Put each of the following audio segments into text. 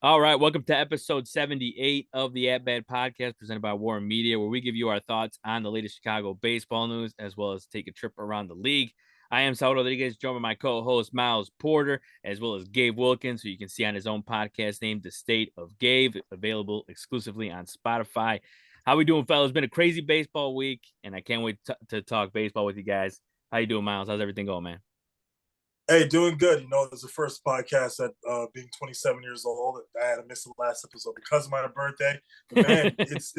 All right, welcome to episode 78 of the At Bat Podcast presented by Warren Media, where we give you our thoughts on the latest Chicago baseball news, as well as take a trip around the league. I am Saul Rodriguez, joined by my co-host Miles Porter, as well as Gabe Wilkins, who you can see on his own podcast named The State of Gabe, available exclusively on Spotify. How we doing, fellas? It's been a crazy baseball week, and I can't wait to talk baseball with you guys. How you doing, Miles? How's everything going, man? Hey, doing good. This is the first podcast at being 27 years old. I had to miss the last episode because of my birthday. But man, this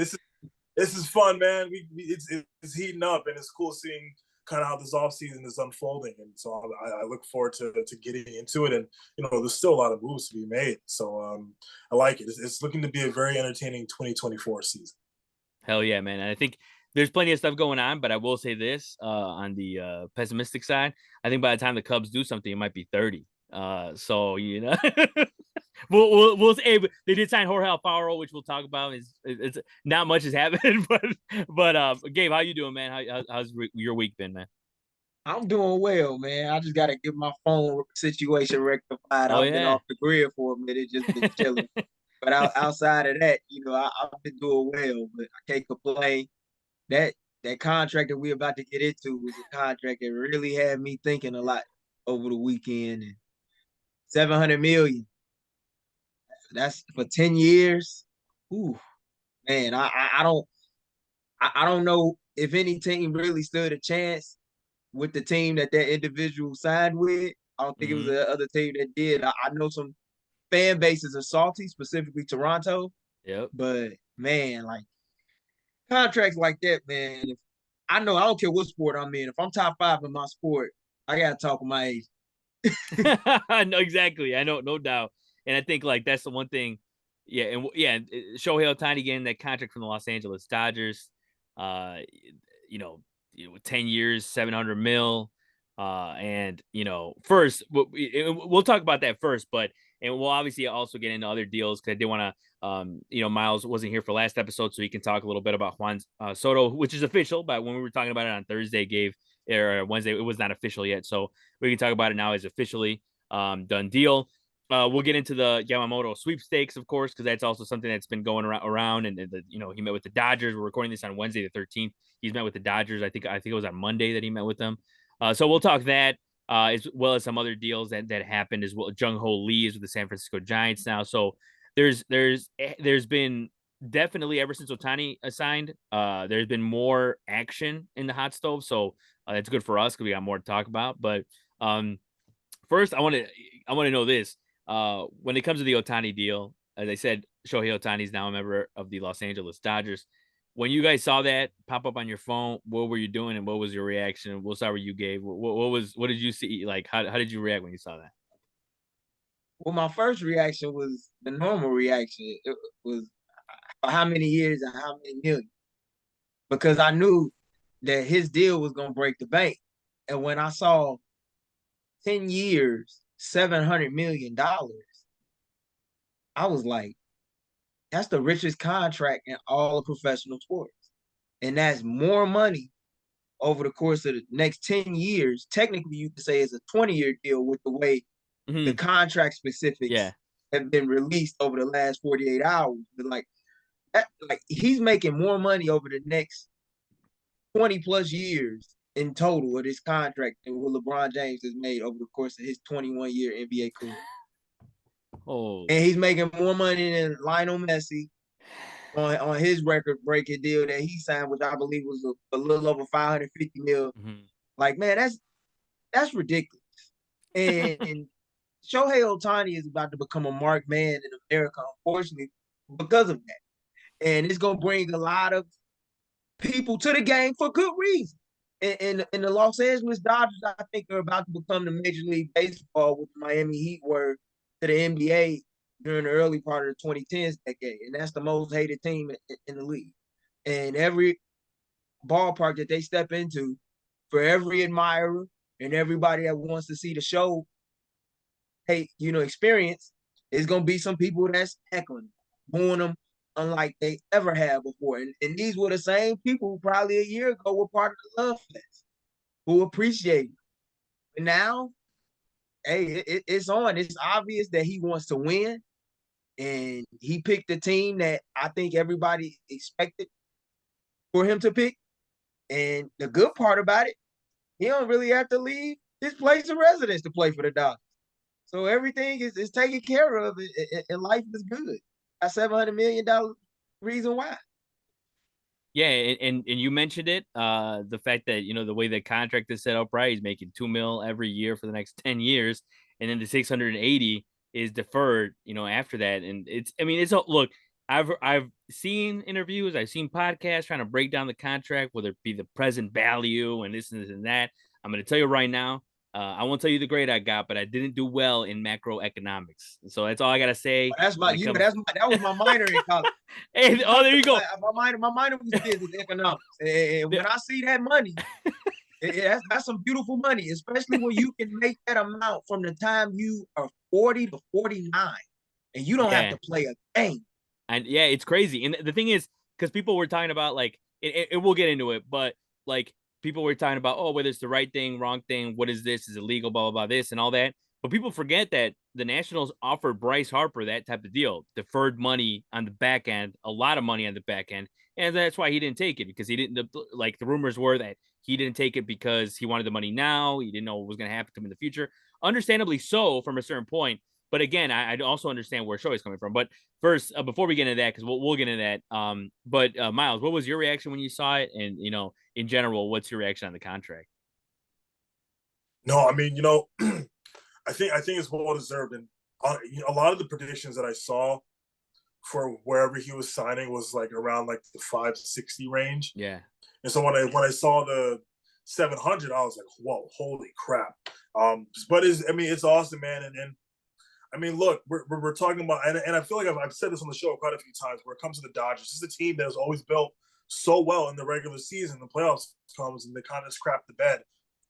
is fun, man. It's heating up, and it's cool seeing kind of how this off season is unfolding. And so I look forward to getting into it. And there's still a lot of moves to be made. So I like it. It's looking to be a very entertaining 2024 season. Hell yeah, man. And I think there's plenty of stuff going on, but I will say this on the pessimistic side. I think by the time the Cubs do something, it might be 30. So, we'll say they did sign Jorge Alfaro, which we'll talk about. It's not much has happened, but Gabe, how you doing, man? How's your week been, man? I'm doing well, man. I just got to get my phone situation rectified. Oh I've been yeah. off the grid for a minute, just been chilling. But outside of that, I've been doing well, but I can't complain. That contract that we're about to get into was a contract that really had me thinking a lot over the weekend. And 700 million. That's for 10 years. Ooh, man, I don't know if any team really stood a chance with the team that individual signed with. I don't think it was Mhm. the other team that did. I know some fan bases are salty, specifically Toronto. Yep. But man, like contracts like that, man. If I don't care what sport I'm in. If I'm top 5 in my sport, I gotta talk with my age. No, exactly. I know, no doubt. And I think like that's the one thing. Yeah, and Shohei Ohtani getting that contract from the Los Angeles Dodgers. Uh, 10 years, 700 mil. And first we'll talk about that first, but and we'll obviously also get into other deals because I did want to. Miles wasn't here for last episode, so he can talk a little bit about Juan Soto, which is official. But when we were talking about it on Thursday, or Wednesday, it was not official yet. So we can talk about it now as officially done deal. We'll get into the Yamamoto sweepstakes, of course, because that's also something that's been going around. And he met with the Dodgers. We're recording this on Wednesday, the 13th. He's met with the Dodgers. I think it was on Monday that he met with them. So we'll talk that as well as some other deals that happened as well. Jung Ho-Lee is with the San Francisco Giants now. So there's been definitely ever since Ohtani signed, there's been more action in the hot stove. So it's good for us because we got more to talk about. But first, I want to know this. When it comes to the Ohtani deal, as I said, Shohei Ohtani is now a member of the Los Angeles Dodgers. When you guys saw that pop up on your phone, what were you doing and what was your reaction? We'll start with you, Gabe. What did you see? Like, how did you react when you saw that? Well, my first reaction was the normal reaction. It was how many years and how many million? Because I knew that his deal was gonna break the bank. And when I saw 10 years, $700 million, I was like, that's the richest contract in all of professional sports. And that's more money over the course of the next 10 years. Technically, you could say it's a 20-year deal with the way the Mhm. contract specifics Yeah. have been released over the last 48 hours. But like he's making more money over the next 20 plus years in total of this contract than what LeBron James has made over the course of his 21-year NBA career. Oh. And he's making more money than Lionel Messi on his record breaking deal that he signed, which I believe was a little over 550 mil. Mhm. Like, man, that's ridiculous. And Shohei Ohtani is about to become a marked man in America, unfortunately, because of that. And it's gonna bring a lot of people to the game for good reason. And the Los Angeles Dodgers, I think, are about to become the Major League Baseball with the Miami Heat were to the NBA during the early part of the 2010s decade. And that's the most hated team in the league. And every ballpark that they step into, for every admirer and everybody that wants to see the show, experience, is going to be some people that's heckling, booing them unlike they ever have before. And these were the same people who probably a year ago were part of the Love Fest, who appreciate it. But now, hey, it's on. It's obvious that he wants to win. And he picked the team that I think everybody expected for him to pick. And the good part about it, he don't really have to leave his place of residence to play for the Dodgers. So everything is taken care of, and life is good. A $700 million reason why. Yeah, and you mentioned it, the fact that the way the contract is set up, right? He's making $2 million every year for the next 10 years, and then the 680 is deferred, after that. And it's look, I've seen interviews, I've seen podcasts trying to break down the contract, whether it be the present value and this and that. I'm going to tell you right now, I won't tell you the grade I got, but I didn't do well in macroeconomics. So that's all I gotta say. That was my minor in college. Hey, there you go. My minor was business economics. And when I see that money, that's some beautiful money, especially when you can make that amount from the time you are 40 to 49 and you don't have to play a game. And yeah, it's crazy. And the thing is, because people were talking about like, and we'll get into it, but like people were talking about, whether it's the right thing, wrong thing, what is this, is illegal, blah, blah, blah, this and all that. But people forget that the Nationals offered Bryce Harper that type of deal, deferred money on the back end, a lot of money on the back end. And that's why he didn't take it, because he didn't, like the rumors were that he didn't take it because he wanted the money now. He didn't know what was going to happen to him in the future. Understandably so from a certain point. But again, I also understand where Shohei is coming from. But first, before we get into that, because we'll get into that. But Miles, what was your reaction when you saw it? And, in general, what's your reaction on the contract? No, I mean, I think it's well deserved, and a lot of the predictions that I saw for wherever he was signing was like around like the 560 range. Yeah. And so when I saw the 700, I was like, whoa, holy crap. But it's awesome, man. And I mean, look, we're talking about, and I feel like I've said this on the show quite a few times. Where it comes to the Dodgers, this is a team that has always built so well in the regular season. The playoffs comes and they kind of scrap the bed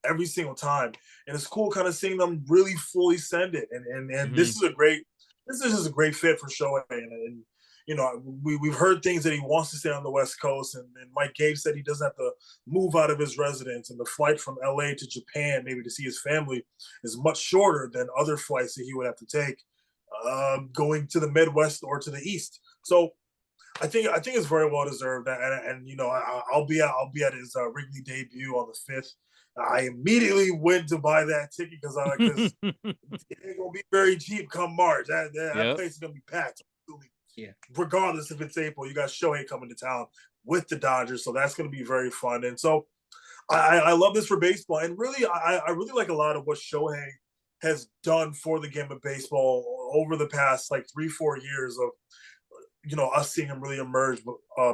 every single time, and it's cool kind of seeing them really fully send it. And this is a great fit for Shohei. And we've heard things that he wants to stay on the West Coast, and Mike Gabe said he doesn't have to move out of his residence, and the flight from LA to Japan, maybe to see his family, is much shorter than other flights that he would have to take going to the Midwest or to the East. So I think it's very well deserved, and I'll be at his Wrigley debut on the 5th. I immediately went to buy that ticket because it ain't gonna be very cheap come March. That place is gonna be packed. Yeah. Regardless if it's April, you got Shohei coming to town with the Dodgers, so that's going to be very fun. And so I love this for baseball, and really I really like a lot of what Shohei has done for the game of baseball over the past like 3-4 years of us seeing him really emerge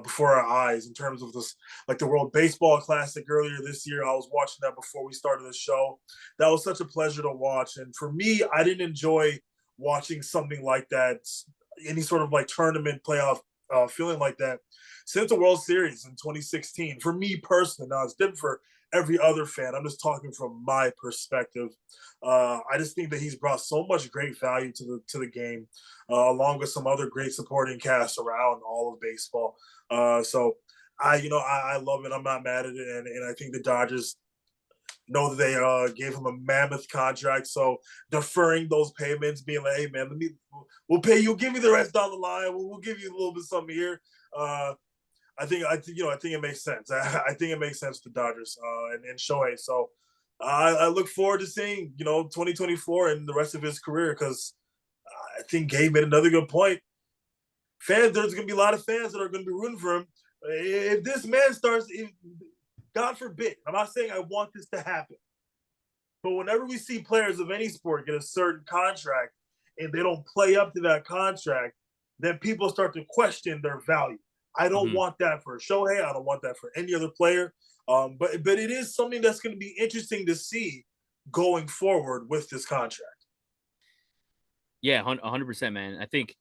before our eyes in terms of this, like the World Baseball Classic earlier this year. I was watching that before we started the show. That was such a pleasure to watch, and for me, I didn't enjoy watching something like that, any sort of like tournament playoff feeling like that, since the World Series in 2016. For me personally, now it's different for every other fan. I'm just talking from my perspective. I just think that he's brought so much great value to the game, along with some other great supporting cast around all of baseball. So I love it. I'm not mad at it, and I think the Dodgers know that they gave him a mammoth contract. So deferring those payments, being like, hey man, we'll pay you, give me the rest down the line. We'll give you a little bit something here. I think it makes sense. I think it makes sense to the Dodgers and Shohei. So I look forward to seeing 2024 and the rest of his career, because I think Gabe made another good point. There's going to be a lot of fans that are going to be rooting for him. If this man starts, God forbid, I'm not saying I want this to happen, but whenever we see players of any sport get a certain contract and they don't play up to that contract, then people start to question their value. I don't want that for Shohei. I don't want that for any other player. But it is something that's going to be interesting to see going forward with this contract. Yeah, 100%, man. I think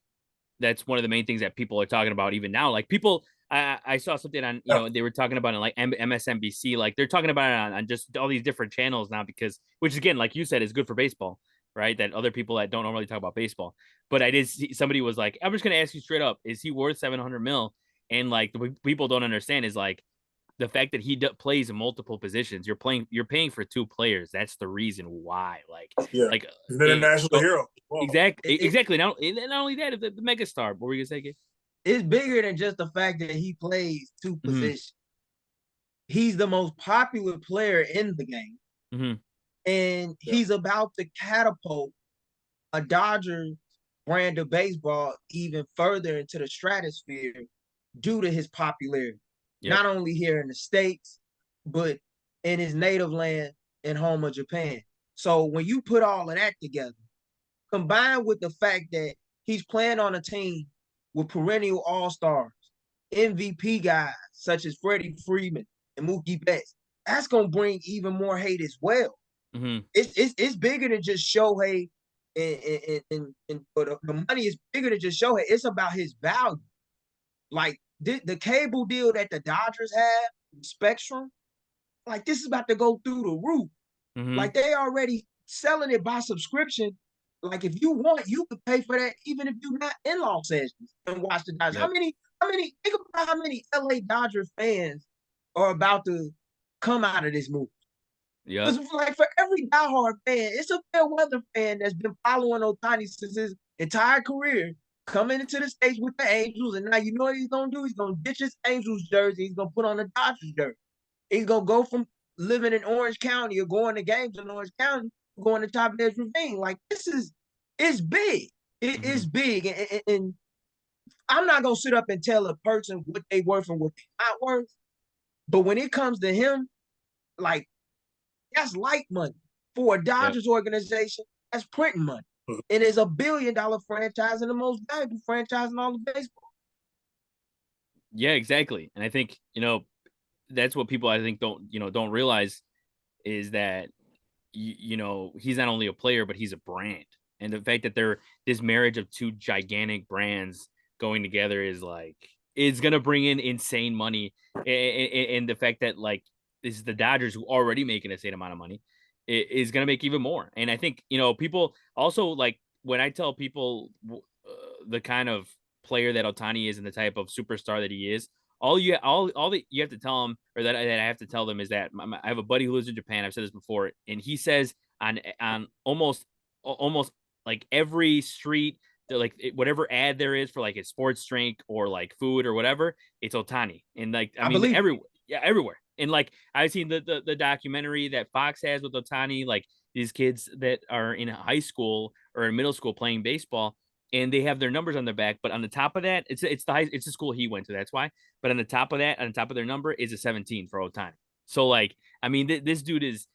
that's one of the main things that people are talking about even now. Like people, I saw something on, they were talking about it like MSNBC, like they're talking about it on just all these different channels now, because, which again, like you said, is good for baseball, right? That other people that don't normally talk about baseball. But I did see somebody was like, I'm just going to ask you straight up, is he worth $700 million? And like the people don't understand is like, the fact that he plays in multiple positions, you're paying for two players. That's the reason why. Yeah, he's an international hero. Whoa. Exactly. Not only that, the megastar. What were you gonna say? It's bigger than just the fact that he plays two positions. He's the most popular player in the game, and he's about to catapult a Dodgers brand of baseball even further into the stratosphere due to his popularity. Not only here in the States, but in his native land and home of Japan. So when you put all of that together, combined with the fact that he's playing on a team with perennial all-stars, MVP guys such as Freddie Freeman and Mookie Betts, that's gonna bring even more hate as well. It's bigger than just Shohei, and the money is bigger than just Shohei. It's about his value. Like the cable deal that the Dodgers have, Spectrum, like this is about to go through the roof. Like they already selling it by subscription. Like if you want, you could pay for that even if you're not in Los Angeles and watch the Dodgers. Think about how many LA Dodger fans are about to come out of this movie. Because like for every diehard fan, it's a fair weather fan that's been following Ohtani since his entire career, coming into the States with the Angels, and now you know what he's gonna do? He's gonna ditch his Angels jersey, he's gonna put on the Dodgers jersey. He's gonna go from living in Orange County or going to games in Orange County, going to Top Edge Ravine. Like it's big. It is big. And I'm not gonna sit up and tell a person what they worth and what they're not worth. But when it comes to him, like that's light money for a Dodgers organization. That's printing money. It is $1 billion franchise and the most valuable franchise in all of baseball. Yeah, exactly. And I think, that's what people I think don't realize is that he's not only a player, but he's a brand. And the fact that this marriage of two gigantic brands going together is like it's gonna bring in insane money. And the fact that like this is the Dodgers who already make an insane amount of money is gonna make even more. And I think people also like when I tell people the kind of player that Ohtani is and the type of superstar that he is, all that you have to tell them, or that I have to tell them, is that I have a buddy who lives in Japan. I've said this before, and he says on almost like every street, like whatever ad there is for like a sports drink or like food or whatever, it's Ohtani. And like I mean everywhere, everywhere. And like I've seen the documentary that Fox has with Ohtani, like these kids that are in high school or in middle school playing baseball, and they have their numbers on their back, but on the top of that, it's the school he went to, that's why. But on the top of that, on the top of their number is a 17 for Ohtani. So like, I mean, this dude is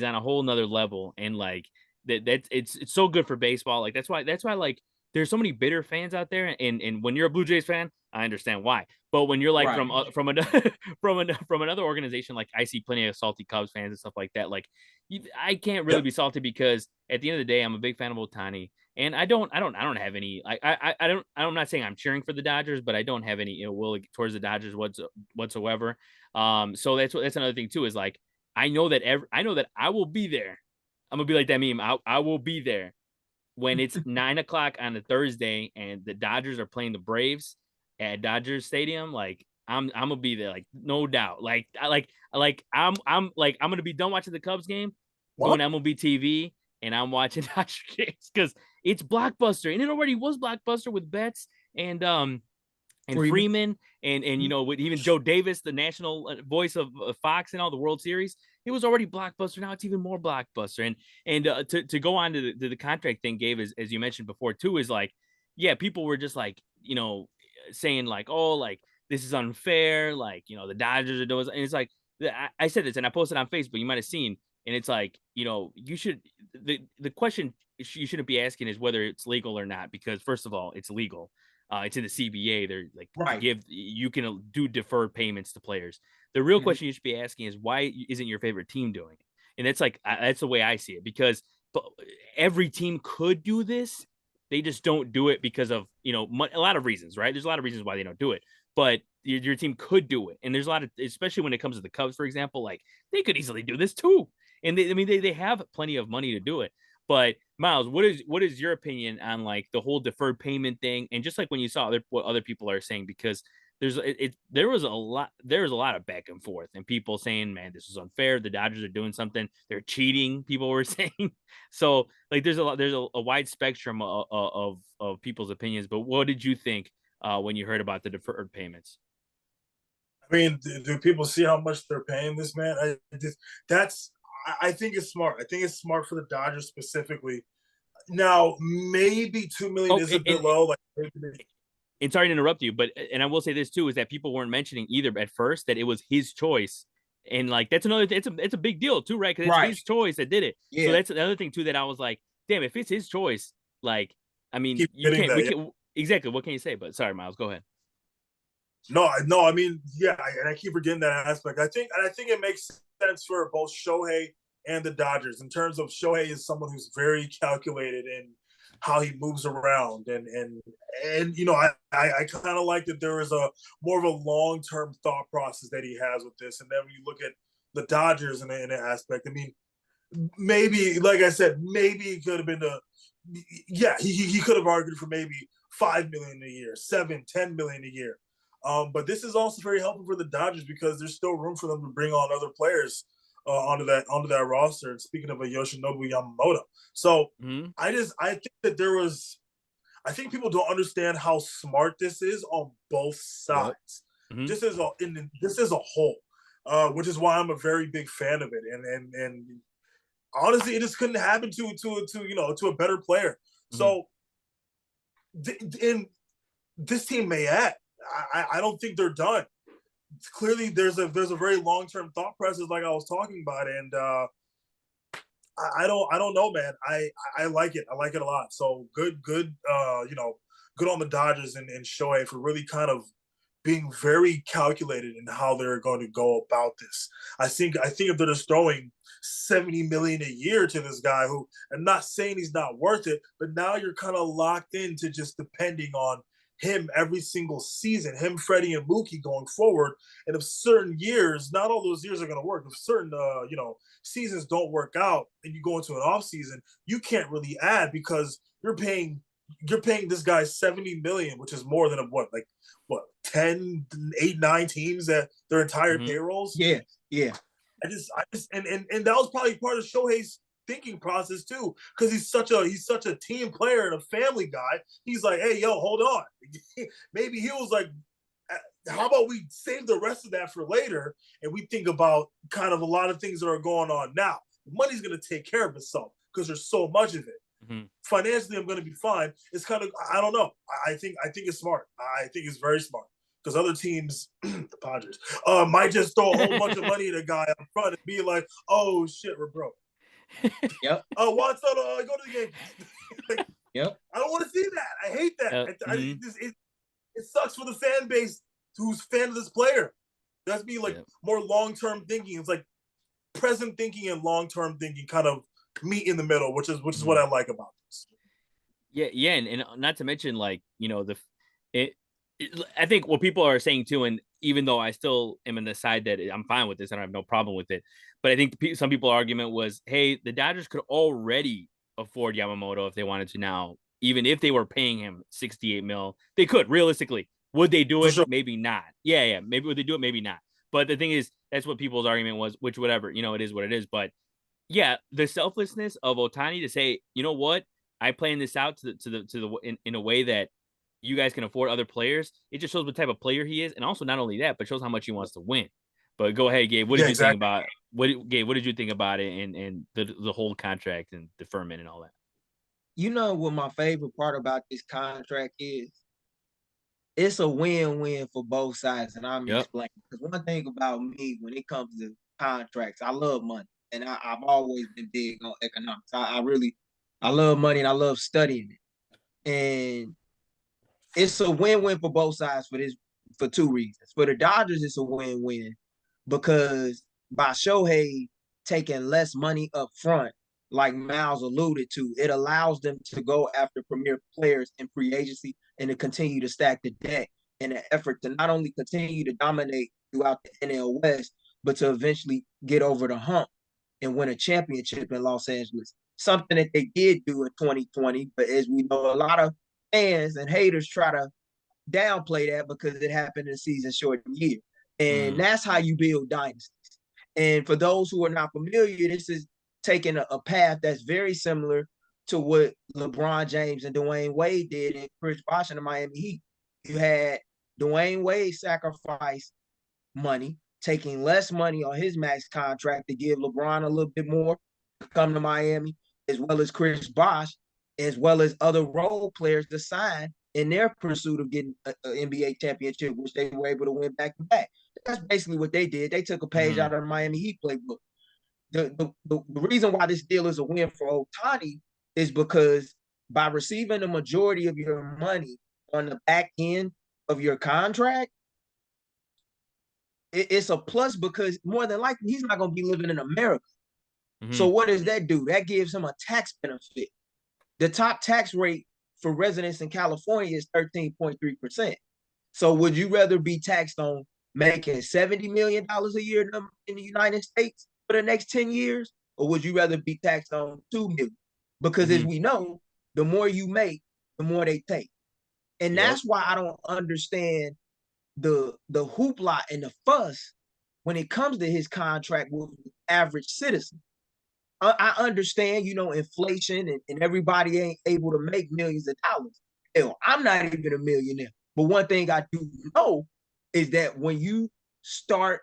on a whole nother level, and like it's so good for baseball. Like that's why like there's so many bitter fans out there, and when you're a Blue Jays fan, I understand why. But when you're like from another organization, like I see plenty of salty Cubs fans and stuff like that. Like I can't really be salty because at the end of the day, I'm a big fan of Ohtani. And I don't have any. I'm not saying I'm cheering for the Dodgers, but I don't have any ill will towards the Dodgers whatsoever. So that's another thing too, is like I know that I will be there. I'm gonna be like that meme. I will be there when it's 9:00 on a Thursday and the Dodgers are playing the Braves at Dodgers Stadium. Like I'm gonna be there, like no doubt. I'm gonna be done watching the Cubs game, going MLB TV, and I'm watching Dodger games because it's blockbuster, and it already was blockbuster with Betts and Freeman and with even Joe Davis, the national voice of Fox and all the World Series. It was already blockbuster. Now it's even more blockbuster. And to go on to the contract thing, Gabe, as you mentioned before too, is like, yeah, people were just like, saying like, oh, like this is unfair. Like, the Dodgers are doing, and it's like, I said this and I posted on Facebook, you might've seen, and it's like, you should, the question you shouldn't be asking is whether it's legal or not, because first of all, it's legal. It's in the CBA. They're like, you can do deferred payments to players. The real question you should be asking is, why isn't your favorite team doing it? And that's like, that's the way I see it, because every team could do this. They just don't do it because of, a lot of reasons, right? There's a lot of reasons why they don't do it, but your team could do it. And there's a lot of, especially when it comes to the Cubs, for example, like they could easily do this too. And they have plenty of money to do it. But Miles, what is your opinion on like the whole deferred payment thing? And just like when you saw what other people are saying, because there was a lot of back and forth and people saying, man, this is unfair. The Dodgers are doing something. They're cheating. People were saying. So like there's a wide spectrum of people's opinions. But what did you think when you heard about the deferred payments? I mean, do people see how much they're paying this man? I think it's smart. I think it's smart for the Dodgers specifically. Now, maybe 2 million Oh, is a bit low. Like, and sorry to interrupt you, but and I will say this too is that people weren't mentioning either at first that it was his choice, and like that's another it's a big deal too, right? Because it's his choice that did it. Yeah. So that's another thing too that I was like, damn, if it's his choice, like I mean, you can't we can exactly what can you say? But sorry, Miles, go ahead. No, I mean, yeah, and I keep forgetting that aspect. I think it makes sense for both Shohei and the Dodgers in terms of Shohei is someone who's very calculated in how he moves around, and you know, I kind of like that there is a more of a long term thought process that he has with this, and then when you look at the Dodgers in an aspect, I mean, maybe like I said, maybe it could have been he could have argued for maybe 5 million a year, 7-10 million a year. But this is also very helpful for the Dodgers because there's still room for them to bring on other players onto that roster. And speaking of a Yoshinobu Yamamoto, so I think that I think people don't understand how smart this is on both sides. Yep. Just as a whole, which is why I'm a very big fan of it. And honestly, it just couldn't happen to a better player. So, in this team may add. I don't think they're done. Clearly, there's a very long term thought process, like I was talking about, and I don't know, man. I like it. I like it a lot. So good on the Dodgers and Shohei for really kind of being very calculated in how they're going to go about this. I think if they're just throwing 70 million a year to this guy, who I'm not saying he's not worth it, but now you're kind of locked into just depending on him every single season, him, Freddie, and Mookie going forward. And if certain years, not all those years are going to work. If certain seasons don't work out and you go into an off season, you can't really add because you're paying this guy 70 million, which is more than 10, 8, 9 teams that their entire payrolls. Yeah. I just and that was probably part of Shohei's thinking process too, because he's such a team player and a family guy. He's like, hey, yo, hold on. Maybe he was like, how about we save the rest of that for later and we think about kind of a lot of things that are going on now. Money's going to take care of itself because there's so much of it. Financially, I'm going to be fine. It's kind of, I don't know. I think it's smart. I think it's very smart because other teams, the Padres, might just throw a whole bunch of money at a guy up front and be like, oh shit, we're broke. Yep. Watson, go to the game. Yep. I don't want to see that. I hate that. It sucks for the fan base who's fan of this player. There has to be more long-term thinking. It's like present thinking and long-term thinking kind of meet in the middle, which is what I like about this. Yeah, and not to mention I think what people are saying too, and even though I still am on the side that I'm fine with this, I don't have no problem with it. But I think some people's argument was, hey, the Dodgers could already afford Yamamoto if they wanted to now, even if they were paying him 68 mil. They could, realistically. Would they do it? Sure. Maybe not. Yeah. Maybe would they do it? Maybe not. But the thing is, that's what people's argument was, which whatever, it is what it is. But yeah, the selflessness of Ohtani to say, you know what? I plan this out in a way that you guys can afford other players. It just shows what type of player he is. And also not only that, but shows how much he wants to win. But go ahead, Gabe. What did you think about what did you think about it and the whole contract and deferment and all that? You know what my favorite part about this contract is? It's a win-win for both sides, and I'm explaining. Because one thing about me, when it comes to contracts, I love money, and I've always been big on economics. I love money, and I love studying it. And it's a win-win for both sides for two reasons. For the Dodgers, it's a win-win because by Shohei taking less money up front, like Miles alluded to, it allows them to go after premier players in free agency and to continue to stack the deck in an effort to not only continue to dominate throughout the NL West, but to eventually get over the hump and win a championship in Los Angeles. Something that they did do in 2020, but as we know, a lot of fans and haters try to downplay that because it happened in a season short year. And Mm. that's how you build dynasties. And for those who are not familiar, this is taking a path that's very similar to what LeBron James and Dwayne Wade did in Chris Bosh and the Miami Heat. You had Dwayne Wade sacrifice money, taking less money on his max contract to give LeBron a little bit more to come to Miami, as well as Chris Bosh, as well as other role players to sign in their pursuit of getting an NBA championship, which they were able to win back to back. That's basically what they did. They took a page out of the Miami Heat playbook. The reason why this deal is a win for Ohtani is because by receiving the majority of your money on the back end of your contract, it's a plus because more than likely he's not going to be living in America. Mm-hmm. So what does that do? That gives him a tax benefit. The top tax rate for residents in California is 13.3%. So would you rather be taxed on making $70 million a year in the United States for the next 10 years? Or would you rather be taxed on $2 million? Because as we know, the more you make, the more they take. And that's why I don't understand the hoopla and the fuss when it comes to his contract with the average citizen. I understand, inflation and everybody ain't able to make millions of dollars. Hell, I'm not even a millionaire. But one thing I do know is that when you start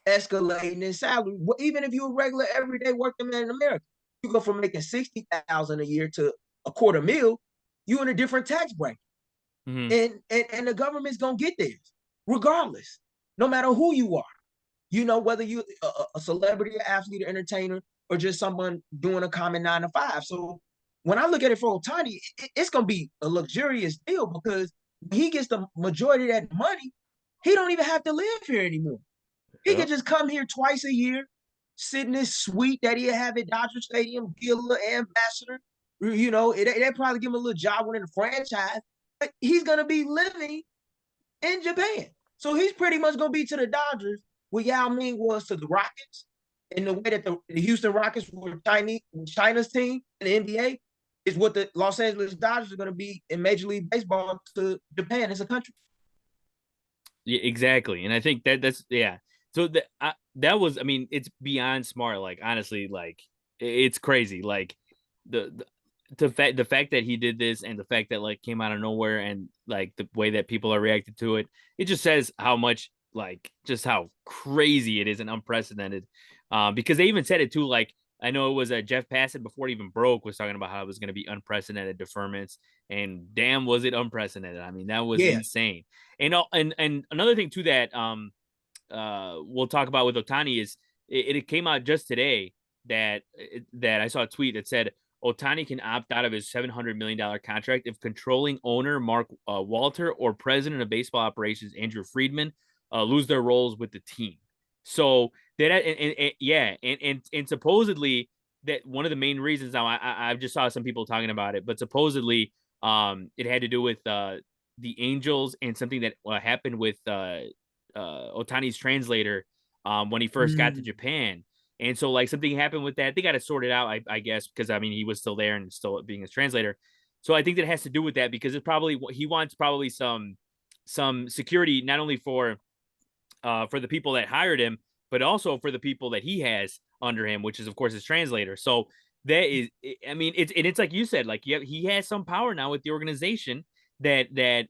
escalating in salary, even if you're a regular everyday working man in America, you go from making $60,000 a year to $250,000, you're in a different tax bracket. And the government's gonna get theirs, regardless, no matter who you are. Whether you a celebrity, athlete, or entertainer, or just someone doing a common 9 to 5. So when I look at it for Ohtani, it's gonna be a luxurious deal because when he gets the majority of that money, he don't even have to live here anymore. He could just come here twice a year, sit in this suite that he'll have at Dodger Stadium, be a little ambassador. They probably give him a little job within the franchise, but he's gonna be living in Japan. So he's pretty much gonna be to the Dodgers what Yao Ming was to the Rockets, in the way that the Houston Rockets were China's team in the NBA, is what the Los Angeles Dodgers are going to be in Major League Baseball to Japan as a country. Yeah, exactly. And I think that's So that was, I mean, it's beyond smart. Like, honestly, like it's crazy. Like the fact that he did this and the fact that like came out of nowhere and like the way that people are reacted to it, it just says how much like just how crazy it is and unprecedented. Because they even said it too. Like, I know it was Jeff Passett before it even broke was talking about how it was going to be unprecedented deferments, and damn, was it unprecedented. I mean, that was insane. And another thing too that we'll talk about with Ohtani is it came out just today that I saw a tweet that said Ohtani can opt out of his $700 million contract if controlling owner Mark Walter or president of baseball operations Andrew Friedman lose their roles with the team. So that and supposedly that one of the main reasons, now I just saw some people talking about it, but supposedly it had to do with the Angels and something that happened with Ohtani's translator when he first got to Japan. And so like something happened with that. They got it sorted out, I guess, because I mean he was still there and still being his translator. So I think that has to do with that because it's probably he wants probably some security not only for the people that hired him, but also for the people that he has under him, which is of course his translator. So that is, I mean, it's like you said, like he has some power now with the organization that that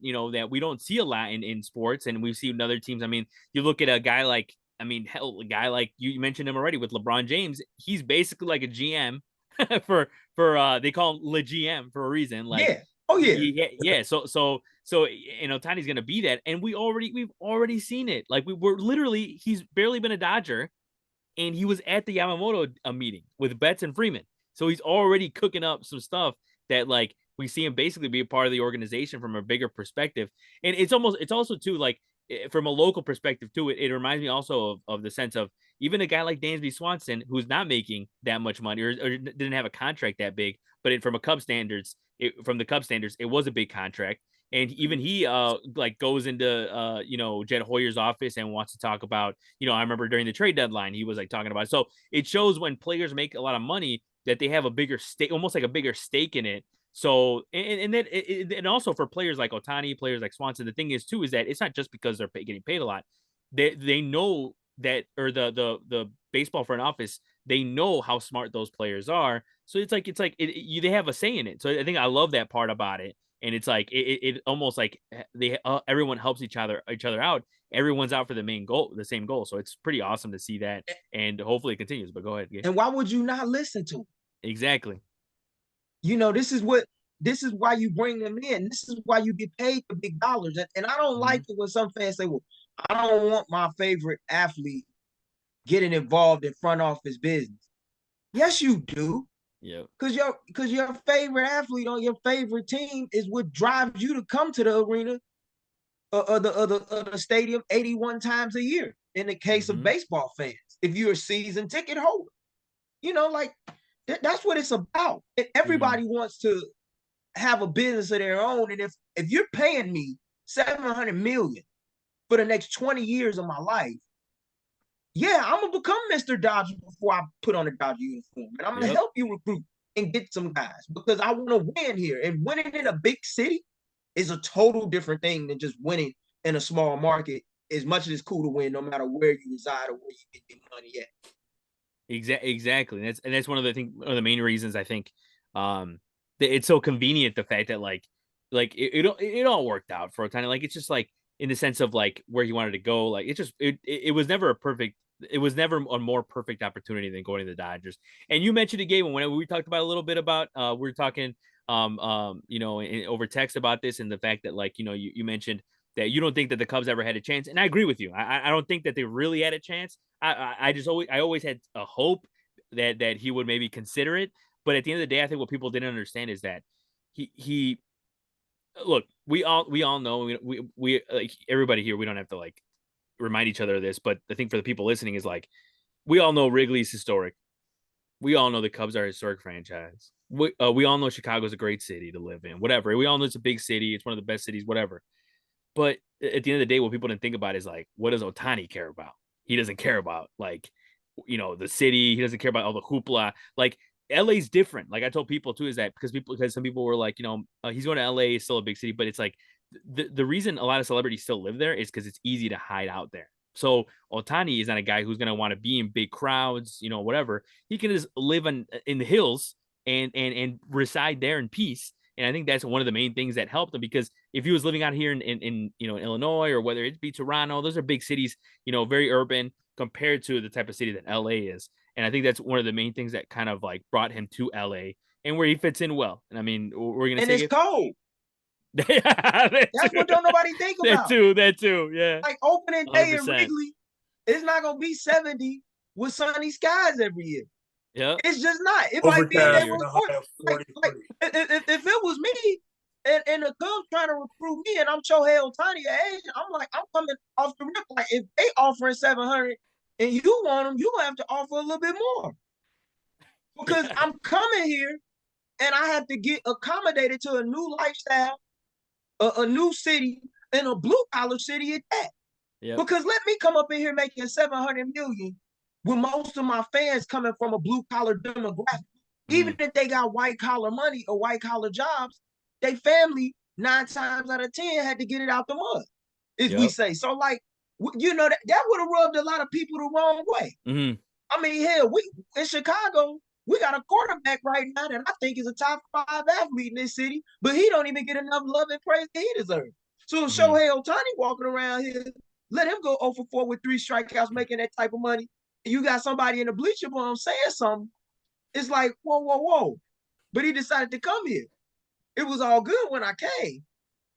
we don't see a lot in sports, and we've seen other teams. I mean, you look at a guy like, I mean, hell, a guy like you mentioned him already with LeBron James. He's basically like a GM for they call him Le GM for a reason. Like, yeah, oh yeah. So Ohtani's gonna be that, and we've already seen it. Like we're literally, he's barely been a Dodger, and he was at the Yamamoto meeting with Betts and Freeman. So he's already cooking up some stuff that like we see him basically be a part of the organization from a bigger perspective. And it's also too like from a local perspective too. It reminds me also of the sense of even a guy like Dansby Swanson, who's not making that much money or didn't have a contract that big, but from the Cub standards, it was a big contract. And even he like goes into Jed Hoyer's office and wants to talk about, I remember during the trade deadline, he was like talking about it. So it shows when players make a lot of money that they have a bigger stake, almost like a bigger stake in it. So and also for players like Ohtani, players like Swanson, the thing is too is that it's not just because they're getting paid a lot. They know that, or the baseball front office, they know how smart those players are. So they have a say in it. So I think I love that part about it. And it's like it almost like everyone helps each other out. Everyone's out for the same goal. So it's pretty awesome to see that, and hopefully it continues. But go ahead, Gabe. And why would you not listen to him? Exactly. This is why you bring them in. This is why you get paid the big dollars. And I don't like it when some fans say, well, I don't want my favorite athlete getting involved in front office business. Yes, you do. Yeah. Because your favorite athlete on your favorite team is what drives you to come to the arena or the stadium 81 times a year. In the case of baseball fans, if you're a season ticket holder, like that's what it's about. And everybody wants to have a business of their own. And if you're paying me $700 million for the next 20 years of my life, yeah, I'm gonna become Mr. Dodger before I put on a Dodger uniform, and I'm gonna help you recruit and get some guys because I want to win here. And winning in a big city is a total different thing than just winning in a small market. As much as it's cool to win, no matter where you reside or where you get your money at. Exactly. That's one of the main reasons I think it's so convenient, the fact that like it all worked out for a time. Like it's just like in the sense of like where he wanted to go. Like it was never a more perfect opportunity than going to the Dodgers. And you mentioned it, Gabe, when we talked about a little bit about we were talking over text about this, and the fact that like you mentioned that you don't think that the Cubs ever had a chance, and I agree with you. I don't think that they really had a chance. I always had a hope that he would maybe consider it, but at the end of the day, I think what people didn't understand is that he look, we all know, we like everybody here, we don't have to like remind each other of this, but I think for the people listening is like, we all know Wrigley's historic. We all know the Cubs are a historic franchise. We all know Chicago's a great city to live in, whatever. We all know it's a big city. It's one of the best cities, whatever. But at the end of the day, what people didn't think about is like, what does Ohtani care about? He doesn't care about like, the city. He doesn't care about all the hoopla. Like LA's different. Like I told people too, is that because some people were like, he's going to LA, it's still a big city, but it's like the reason a lot of celebrities still live there is because it's easy to hide out there. So Ohtani is not a guy who's going to want to be in big crowds, whatever. He can just live in the hills and reside there in peace. And I think that's one of the main things that helped him, because if he was living out here in Illinois, or whether it be Toronto, those are big cities, very urban compared to the type of city that LA is. And I think that's one of the main things that kind of like brought him to LA, and where he fits in well. And I mean, we're going to say it's cold. That's what don't nobody think about. That too. Yeah. Like opening 100%. day in Wrigley, it's not going to be 70 with sunny skies every year. Yeah. It's just not. It might be if it was me and the Cubs trying to recruit me and I'm Shohei Ohtani agent, I'm coming off the rip. Like if they offering 700 and you want them, you have to offer a little bit more. Because I'm coming here and I have to get accommodated to a new lifestyle, a new city, and a blue collar city at that. Yep. Because let me come up in here making 700 million with most of my fans coming from a blue collar demographic. Even if they got white collar money or white collar jobs, they family 9 times out of 10 had to get it out the mud, if we say. So like, that would have rubbed a lot of people the wrong way. I mean, hell, we in Chicago, we got a quarterback right now that I think is a top 5 athlete in this city, but he don't even get enough love and praise that he deserves. So Shohei Ohtani walking around here, let him go 0 for 4 with 3 strikeouts, making that type of money. And you got somebody in the bleacher room saying something. It's like, whoa. But he decided to come here. It was all good when I came.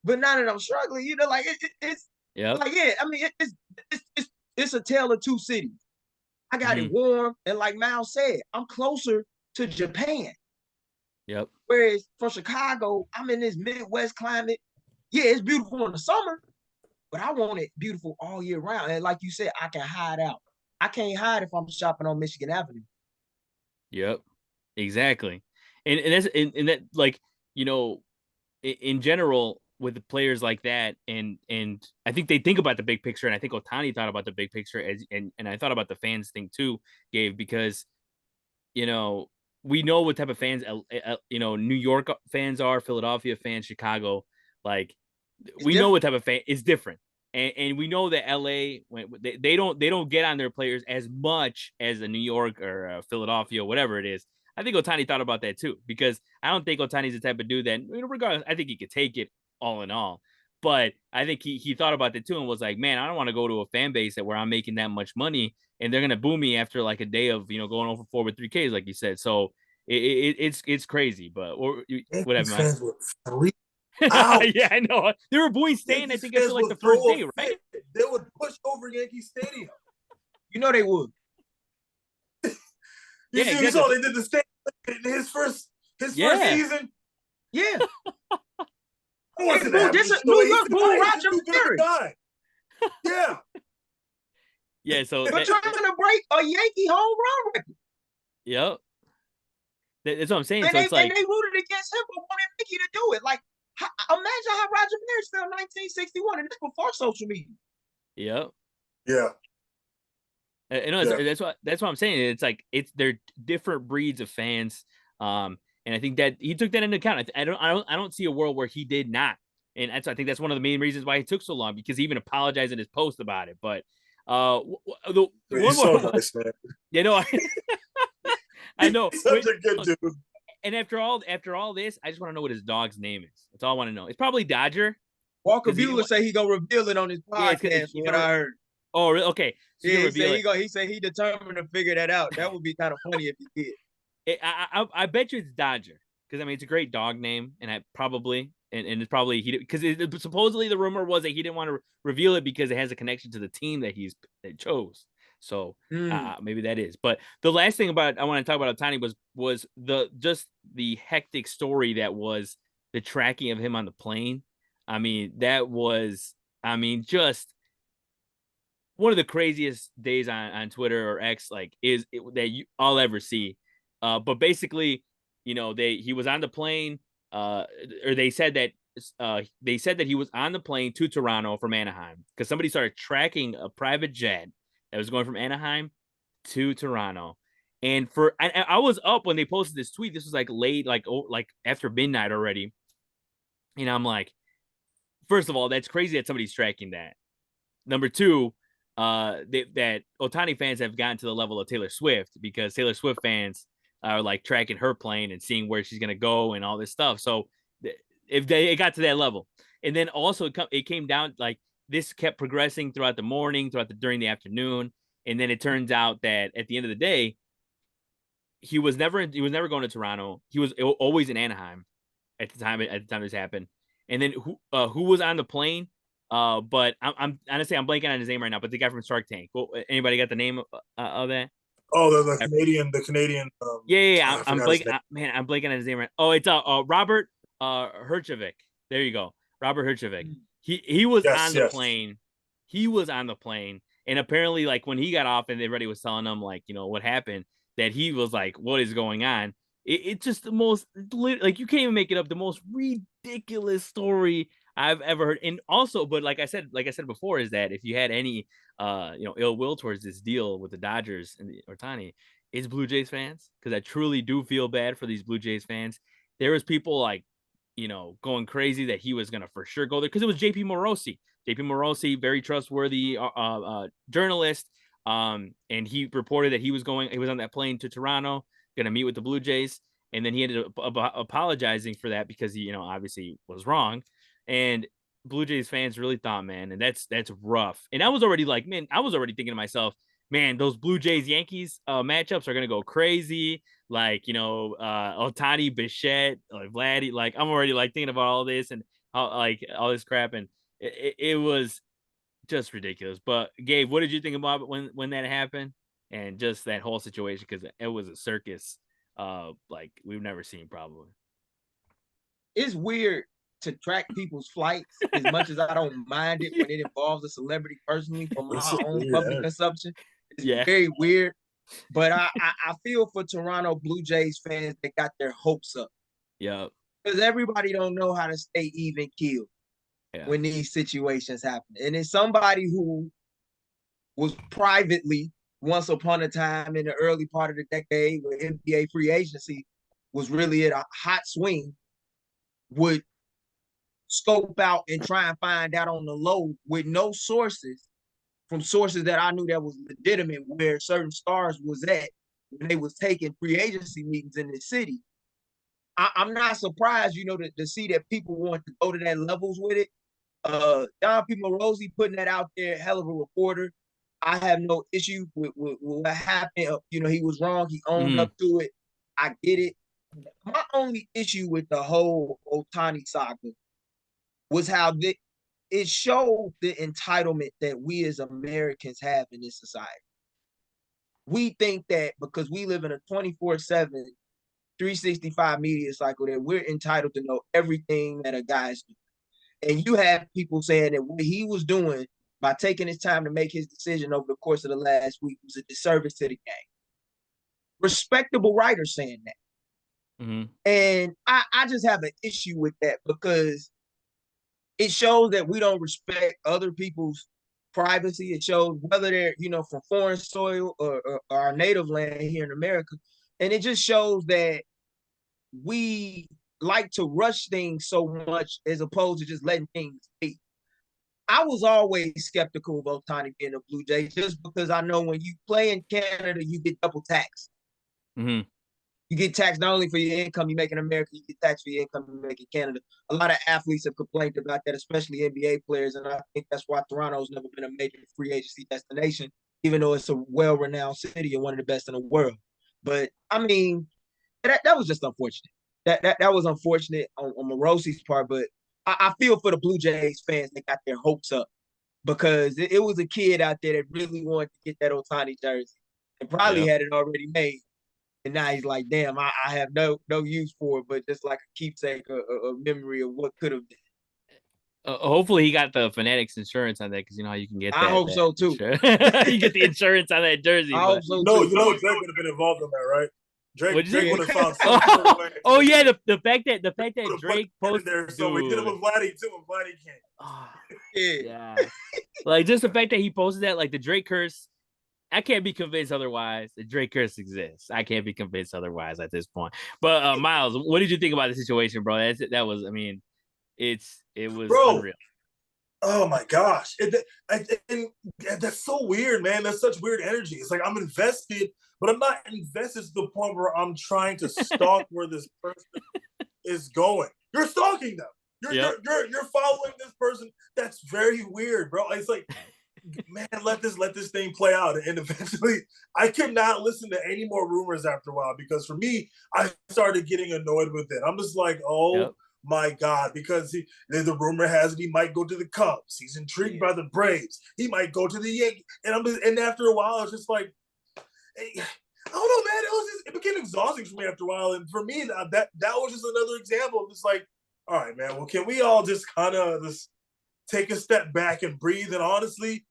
But now that I'm struggling, like it's like, yeah, I mean, it's a tale of two cities. I got it warm, and like Mal said, I'm closer to Japan. Yep. Whereas from Chicago, I'm in this Midwest climate. Yeah, it's beautiful in the summer, but I want it beautiful all year round. And like you said, I can hide out. I can't hide if I'm shopping on Michigan Avenue. Yep, exactly. And that's and that, like, in general with the players like that, and I think they think about the big picture, and I think Ohtani thought about the big picture and I thought about the fans thing too, Gabe, because we know what type of fans, New York fans are, Philadelphia fans, Chicago. Like, we know what type of fan is different, and we know that LA, when they don't get on their players as much as a New York or Philadelphia, whatever it is. I think Ohtani thought about that too, because I don't think Ohtani's the type of dude that, regardless, I think he could take it all in all. But I think he thought about that too and was like, man, I don't want to go to a fan base where I'm making that much money and they're gonna boo me after like a day of going over 4 with 3 Ks, like you said. So it's crazy, but whatever, Yankees man. fans were freaked out. Yeah, I know. They were booing Stan, I Yankees think, fans after like would the first throw a day, right? fit. They would push over Yankee Stadium. You know they would. You Yeah, see, you saw exactly. they did the same in his first Yeah. season. Yeah. I want to Boo, this is New York boo Roger Maris. Yeah. Yeah, so They're trying to break a Yankee home run record. Yep. That's what I'm saying. And, So it's like, and they rooted against him but wanted Mickey to do it. Like, imagine how Roger Maris felt in 1961, and this before social media. yep. Yeah. That's what I'm saying. It's like they're different breeds of fans. And I think that he took that into account. I don't see a world where he did not. And I think that's one of the main reasons why he took so long, because he even apologized in his post about it. But one He's more, so nice, man. I know. He's such a good dude. And after all this, I just want to know what his dog's name is. That's all I want to know. It's probably Dodger. Walker Buehler say he gonna reveal it on his podcast. What I heard. Oh, really? Okay. So he said he determined to figure that out. That would be kind of funny if he did. I bet you it's Dodger, because I mean it's a great dog name, and it's probably because supposedly the rumor was that he didn't want to reveal it because it has a connection to the team that he chose. So maybe that is. But the last thing I want to talk about Ohtani was the hectic story that was the tracking of him on the plane. I mean, that was just one of the craziest days on Twitter or X, I'll ever see. But basically, he was on the plane, or they said that he was on the plane to Toronto from Anaheim, because somebody started tracking a private jet that was going from Anaheim to Toronto. And I was up when they posted this tweet. This was like late, like after midnight already. And I'm like, first of all, that's crazy that somebody's tracking that. Number two, that Ohtani fans have gotten to the level of Taylor Swift, because Taylor Swift fans are like tracking her plane and seeing where she's going to go and all this stuff. So if it got to that level, and then also it came down, like, this kept progressing throughout the morning, during the afternoon. And then it turns out that at the end of the day, he was never going to Toronto. He was always in Anaheim at the time this happened. And then who was on the plane? But I'm honestly, I'm blanking on his name right now, but the guy from Shark Tank. Well, anybody got the name of that? Oh, the Canadian. Yeah. I'm blanking. I'm blanking on his name right. Oh, it's Robert Herjavec. There you go, Robert Herjavec. He was on the plane. He was on the plane, and apparently, like, when he got off and everybody was telling him, like, what happened, that he was like, "What is going on?" It's just the most, like, you can't even make it up. The most ridiculous story I've ever heard. And also, but like I said before, is that if you had any ill will towards this deal with the Dodgers and Ohtani, it's Blue Jays fans, because I truly do feel bad for these Blue Jays fans. There was people like, going crazy that he was gonna for sure go there, because it was JP Morosi. JP Morosi, very trustworthy journalist. And he reported that he was on that plane to Toronto, gonna meet with the Blue Jays. And then he ended up apologizing for that, because he, obviously was wrong. And Blue Jays fans really thought, man, and that's rough. And I was already thinking to myself, man, those Blue Jays Yankees matchups are gonna go crazy. Like, Ohtani, Bichette, like Vladdy, like, I'm already like thinking about all this and how, like, all this crap, and it was just ridiculous. But Gabe, what did you think about it when that happened, and just that whole situation? Because it was a circus, like we've never seen probably. It's weird to track people's flights, as much as I don't mind it when it involves a celebrity personally for my own public consumption. It's very weird. But I feel for Toronto Blue Jays fans that got their hopes up. Yeah. Because everybody don't know how to stay even keeled when these situations happen. And it's somebody who was privately once upon a time in the early part of the decade when NBA free agency was really at a hot swing, would scope out and try and find out on the low with no sources, from sources that I knew that was legitimate, where certain stars was at when they was taking free agency meetings in the city. I'm not surprised, to see that people want to go to that levels with it. Don P. Morosi putting that out there, hell of a reporter. I have no issue with what happened. He was wrong. He owned up to it. I get it. My only issue with the whole Ohtani saga was how it showed the entitlement that we as Americans have in this society. We think that because we live in a 24/7, 365 media cycle, that we're entitled to know everything that a guy's doing. And you have people saying that what he was doing by taking his time to make his decision over the course of the last week was a disservice to the game. Respectable writers saying that. And I just have an issue with that because it shows that we don't respect other people's privacy. It shows whether they're, from foreign soil or our native land here in America. And it just shows that we like to rush things so much as opposed to just letting things be. I was always skeptical of Ohtani being a Blue Jay just because I know when you play in Canada, you get double taxed. You get taxed not only for your income you make in America, you get taxed for your income you make in Canada. A lot of athletes have complained about that, especially NBA players, and I think that's why Toronto's never been a major free agency destination, even though it's a well-renowned city and one of the best in the world. But, I mean, that was just unfortunate. That was unfortunate on Morosi's part, but I feel for the Blue Jays fans that got their hopes up because it was a kid out there that really wanted to get that Ohtani jersey and probably had it already made. And now he's like, damn, I have no use for it, but just like a keepsake, a memory of what could have been. Hopefully he got the Fanatics insurance on that because you know how you can get that. I hope so too. You get the insurance on that jersey. I hope so too. Drake would have been involved in that, right? Drake would have found some sort of way. Oh yeah, the fact that Drake posted there, so we did it with Vladdy too, and Vladdy can't. Oh, yeah. Like just the fact that he posted that, like the Drake curse. I can't be convinced otherwise. The Drake curse exists. I can't be convinced otherwise at this point. But Miles, what did you think about the situation, bro? That was, I mean, it was unreal. Oh my gosh, and that's so weird, man. That's such weird energy. It's like I'm invested, but I'm not invested to the point where I'm trying to stalk where this person is going. You're stalking them. You're following this person. That's very weird, bro. It's like, man, let this thing play out. And eventually, I could not listen to any more rumors after a while because for me, I started getting annoyed with it. I'm just like, my God, because the rumor has it he might go to the Cubs. He's intrigued by the Braves. He might go to the Yankees. And after a while, it's just like, I don't know, man. It became exhausting for me after a while. And for me, that was just another example of just like, all right, man. Well, can we all just kind of just take a step back and breathe? And honestly,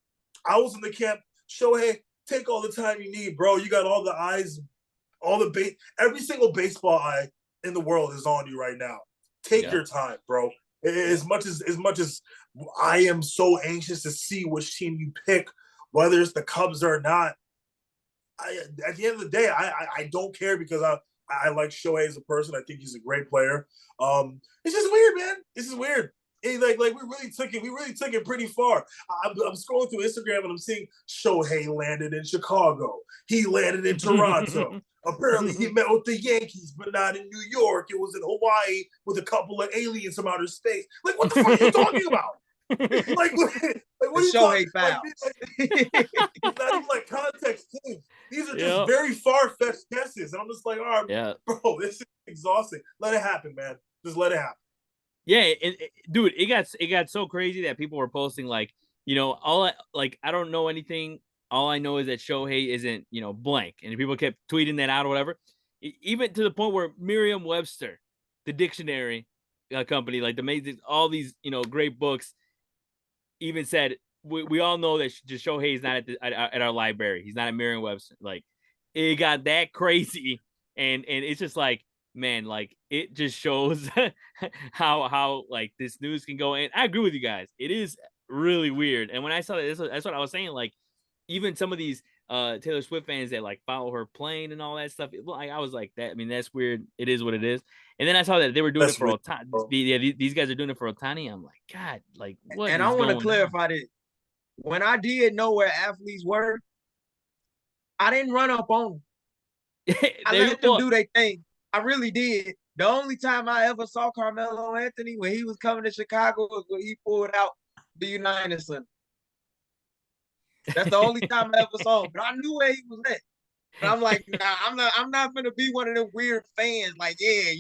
I was in the camp. Shohei, take all the time you need, bro. You got all the eyes, every single baseball eye in the world is on you right now. Take your time, bro. As much as I am so anxious to see which team you pick, whether it's the Cubs or not. At the end of the day, I don't care because I like Shohei as a person. I think he's a great player. It's just weird, man. This is weird. Like we really took it pretty far. I'm scrolling through Instagram and I'm seeing Shohei landed in Chicago. He landed in Toronto. Apparently he met with the Yankees, but not in New York. It was in Hawaii with a couple of aliens from outer space. Like, what the fuck are you talking about? like what are you Shohei talking? It's not even like context clues. These are just very far-fetched guesses. And I'm just like, all right, bro, this is exhausting. Let it happen, man. Just let it happen. Yeah, dude, it got so crazy that people were posting like, I don't know anything. All I know is that Shohei isn't, blank. And people kept tweeting that out or whatever. Even to the point where Merriam-Webster, the dictionary company, like all these, great books, even said, we all know that just Shohei is not at our library. He's not at Merriam-Webster. Like, it got that crazy. And it's just like, man, like, it just shows how like this news can go. And I agree with you guys. It is really weird. And when I saw that, that's what I was saying. Like, even some of these Taylor Swift fans that like follow her playing and all that stuff. I was like that. I mean, that's weird. It is what it is. And then I saw that they were doing it That's for really Ohtani. cool. Yeah, these guys are doing it for Otani. I'm like, God, like what And I is want to going on? clarify this. When I did know where athletes were, I didn't run up on them. I let them Well, do their thing. I really did. The only time I ever saw Carmelo Anthony when he was coming to Chicago was when he pulled out the United Center. That's the only time I ever saw him. But I knew where he was at. But I'm like, nah, I'm not gonna be one of them weird fans. Like, yeah,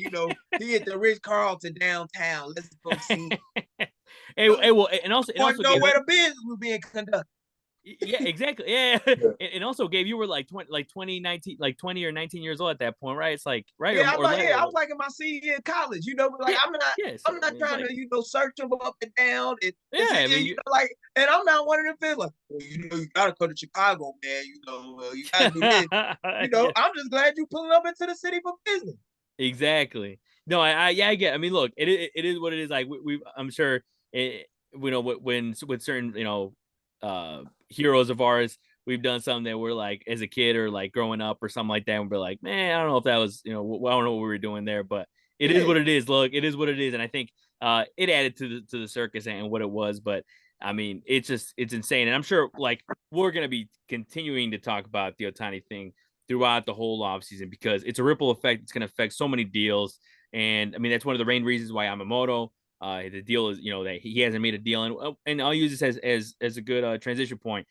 he at the Ritz Carlton downtown. Let's go see. well, and I want also to know Gabe, where the business was being conducted. yeah, exactly, yeah, Yeah. and also Gabe, you were like 20, 19, like 20 or 19 years old at that point, right? It's like right Yeah, or less. I was like in my senior year in college, but like Yeah, yeah. So I'm not it's trying like, to, search them up and down and yeah, see, I mean, like, and I'm not one of them feel like, well, you gotta go to Chicago, man, you gotta do this. yeah. I'm just glad you pulling up into the city for business. Exactly. No, I get. I mean, look, it is what it is. Like I'm sure, when with certain heroes of ours, we've done something that we're like as a kid or like growing up or something like that, and we're like, man, I don't know if that was I don't know what we were doing there, but it is Yeah. what it is. Look, it is what it is, and I think it added to the circus and what it was, but. I mean, it's insane, and I'm sure like we're gonna be continuing to talk about the Otani thing throughout the whole offseason because it's a ripple effect. It's going to affect so many deals. And I mean, that's one of the main reasons why Yamamoto, the deal is, that he hasn't made a deal. And I'll use this as a good transition point.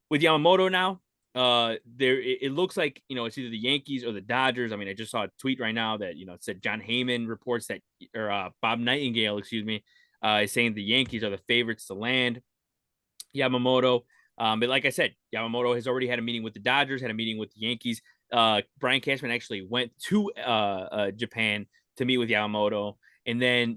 With Yamamoto now, it looks like, it's either the Yankees or the Dodgers. I mean, I just saw a tweet right now that, it said John Heyman reports that, or Bob Nightingale, excuse me, is saying the Yankees are the favorites to land Yamamoto. But like I said, Yamamoto has already had a meeting with the Dodgers, had a meeting with the Yankees. Brian Cashman actually went to Japan to meet with Yamamoto. And then,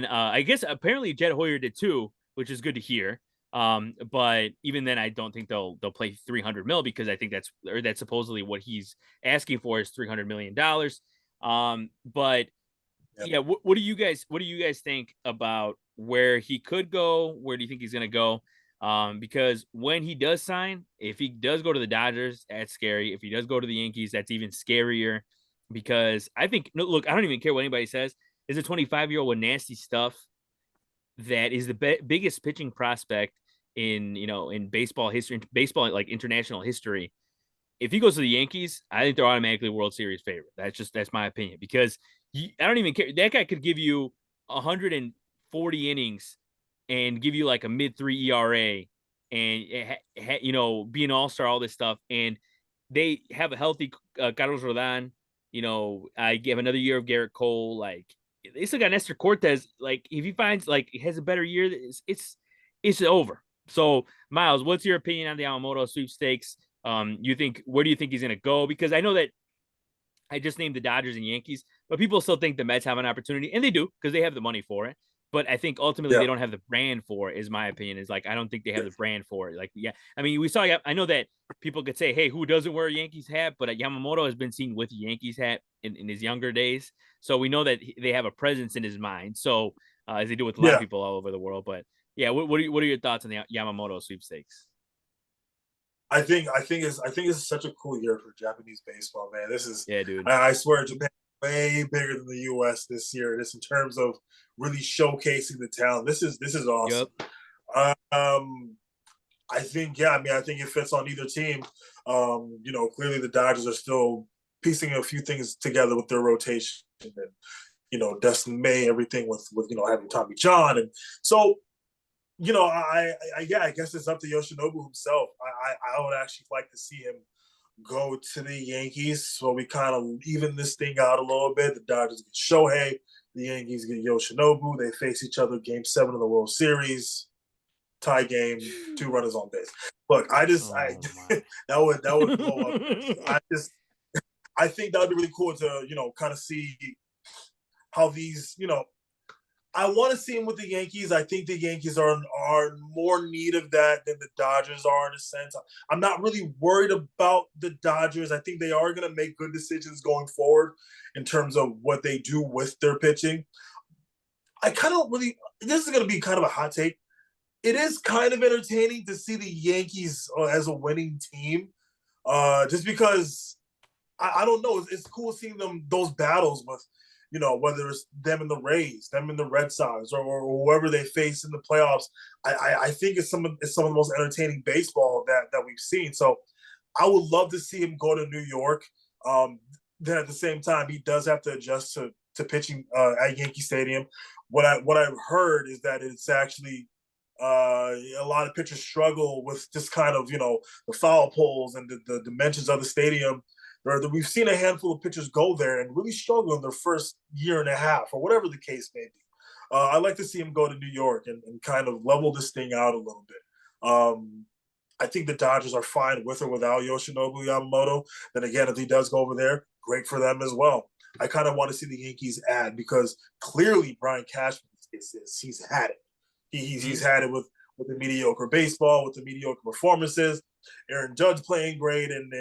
I guess apparently Jed Hoyer did too, which is good to hear. But even then, I don't think they'll play 300 mil because I think that's supposedly what he's asking for is $300 million. But Yeah. yeah, what do you guys think about where he could go? Where do you think he's going to go? Because when he does sign, if he does go to the Dodgers, that's scary. If he does go to the Yankees, that's even scarier. Because I think, no, look, I don't even care what anybody says. Is a 25-year-old with nasty stuff that is the biggest pitching prospect in baseball history, baseball like international history. If he goes to the Yankees, I think they're automatically World Series favorite. That's my opinion because I don't even care. That guy could give you 140 innings and give you like a mid-3 ERA and be an all-star, all this stuff. And they have a healthy Carlos Rodon. I give another year of Garrett Cole. Like they still got Nestor Cortez. Like if he finds like he has a better year, it's over. So Miles, what's your opinion on the Yamamoto sweepstakes? Where do you think he's going to go? Because I know that I just named the Dodgers and Yankees, but people still think the Mets have an opportunity, and they do because they have the money for it. But I think ultimately Yeah. they don't have the brand for it. Is my opinion. Is like I don't think they have the brand for it. Like yeah, I mean we saw. I know that people could say, hey, who doesn't wear a Yankees hat? But Yamamoto has been seen with a Yankees hat in his younger days, so we know that they have a presence in his mind. So as they do with a lot of Yeah. people all over the world. But yeah, what are your thoughts on the Yamamoto sweepstakes? I think it's such a cool year for Japanese baseball, man. This is Yeah, dude. I swear Japan is way bigger than the US this year. This in terms of really showcasing the talent. This is awesome. Yep. I think I think it fits on either team. Clearly the Dodgers are still piecing a few things together with their rotation and Dustin May, everything with having Tommy John. And so I guess it's up to Yoshinobu himself. I would actually like to see him go to the Yankees, so we kind of even this thing out a little bit. The Dodgers get Shohei, the Yankees get Yoshinobu. They face each other Game 7 of the World Series, tie game, 2 runners on base. Look, that would blow up. I think that would be really cool to kind of see how these I want to see him with the Yankees. I think the Yankees are more in need of that than the Dodgers are in a sense. I'm not really worried about the Dodgers. I think they are going to make good decisions going forward in terms of what they do with their pitching. This is going to be kind of a hot take. It is kind of entertaining to see the Yankees as a winning team Just because I don't know. It's cool seeing those battles with, whether it's them and the Rays, them and the Red Sox, or whoever they face in the playoffs. I think it's some of the most entertaining baseball that we've seen. So I would love to see him go to New York. Then at the same time, he does have to adjust to pitching at Yankee Stadium. What I've heard is that it's actually a lot of pitchers struggle with just kind of the foul poles and the dimensions of the stadium. We've seen a handful of pitchers go there and really struggle in their first year and a half, or whatever the case may be. I'd like to see him go to New York and kind of level this thing out a little bit. I think the Dodgers are fine with or without Yoshinobu Yamamoto. Then again, if he does go over there, great for them as well. I kind of want to see the Yankees add, because clearly Brian Cashman he's had it. He's had it with the mediocre baseball, with the mediocre performances. Aaron Judge playing great, and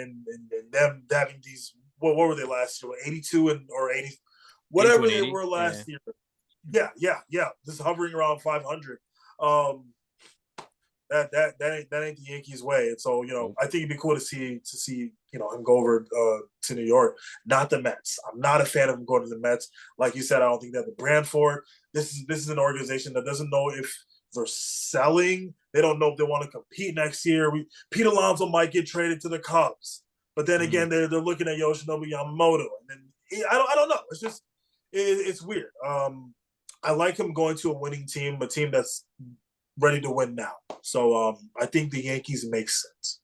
them having these, what were they last year? 82 or 80, whatever they were last year. Yeah. Just hovering around 500. That ain't the Yankees' way. And so I think it'd be cool to see him go over to New York, not the Mets. I'm not a fan of him going to the Mets. Like you said, I don't think they have the brand for it. This is an organization that doesn't know if they're selling. They don't know if they want to compete next year. Pete Alonso might get traded to the Cubs, but then again, they're looking at Yoshinobu Yamamoto, and then I don't know. It's just it's weird. I like him going to a winning team, a team that's ready to win now. So I think the Yankees make sense.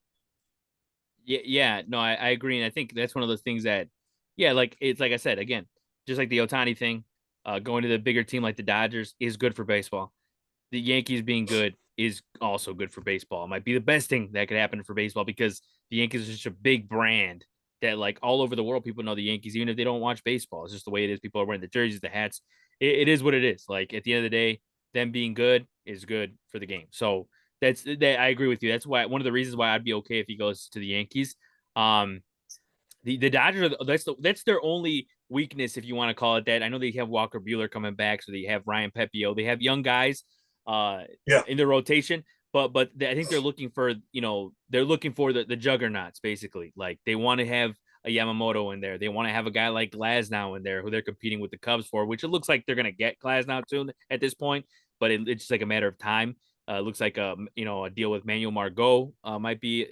Yeah, no, I agree, and I think that's one of those things that, like it's like I said again, just like the Ohtani thing, going to the bigger team like the Dodgers is good for baseball. The Yankees being good is also good for baseball. It might be the best thing that could happen for baseball, because the Yankees are such a big brand that, like, all over the world, people know the Yankees, even if they don't watch baseball. It's just the way it is. People are wearing the jerseys, the hats. It is what it is. Like, at the end of the day, them being good is good for the game. So that's that. I agree with you. That's why, one of the reasons why I'd be okay if he goes to the Yankees. Um, the Dodgers that's their only weakness, if you want to call it that. I know they have Walker Buehler coming back, so they have Ryan Pepio. They have young guys in their rotation, but I think they're looking for the juggernauts, basically. Like, they want to have a Yamamoto in there. They want to have a guy like Glasnow in there, who they're competing with the Cubs for, which it looks like they're going to get Glasnow soon at this point, but it's just like a matter of time. Looks like a deal with Manuel Margot might be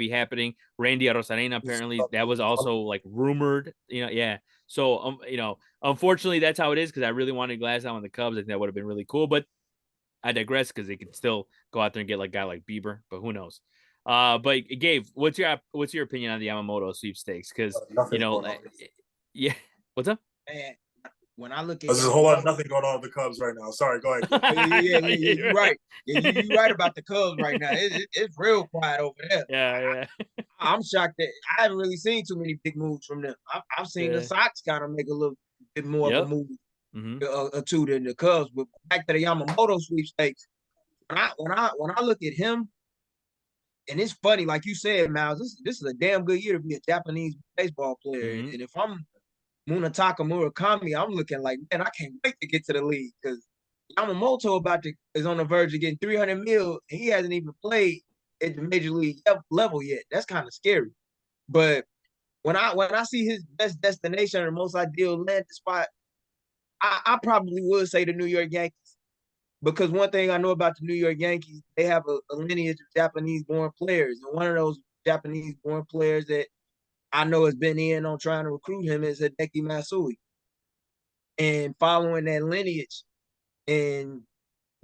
happening. Randy Arozarena, apparently that was also like rumored. Yeah. So unfortunately that's how it is, because I really wanted Glasnow on the Cubs. I think that would have been really cool, but I digress, because they could still go out there and get like a guy like Bieber, but who knows? But Gabe, what's your opinion on the Yamamoto sweepstakes? Because yeah, what's up? Man, when I look at there's a whole lot of nothing going on with the Cubs right now. Sorry, go ahead. Yeah, you're right. Yeah, you're right about the Cubs right now. It's real quiet over there. Yeah. I'm shocked that I haven't really seen too many big moves from them. I've seen the Sox kind of make a little bit more of a move or two than the Cubs. But back to the Yamamoto sweepstakes, when I look at him, and it's funny, like you said, Miles, this is a damn good year to be a Japanese baseball player. And if I'm Munetaka Murakami, I'm looking like, man, I can't wait to get to the league, because Yamamoto is on the verge of getting $300 million. And he hasn't even played at the major league level yet. That's kind of scary. But when I see his best destination or the most ideal landing spot, I probably would say the New York Yankees. Because one thing I know about the New York Yankees, they have a lineage of Japanese-born players. And one of those Japanese-born players that I know has been in on trying to recruit him is Hideki Matsui. And following that lineage and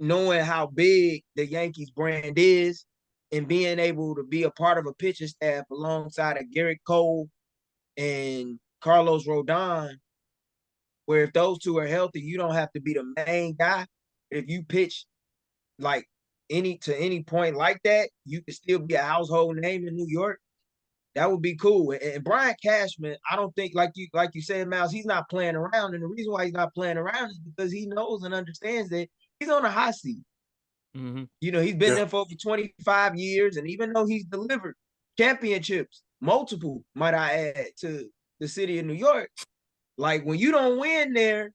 knowing how big the Yankees brand is, and being able to be a part of a pitching staff alongside of Garrett Cole and Carlos Rodon, where if those two are healthy, you don't have to be the main guy. If you pitch like any point like that, you can still be a household name in New York. That would be cool. And Brian Cashman, I don't think, like you said, Miles, he's not playing around. And the reason why he's not playing around is because he knows and understands that he's on a hot seat. He's been there for over 25 years, and even though he's delivered championships, multiple, might I add, to the city of New York, like, when you don't win there,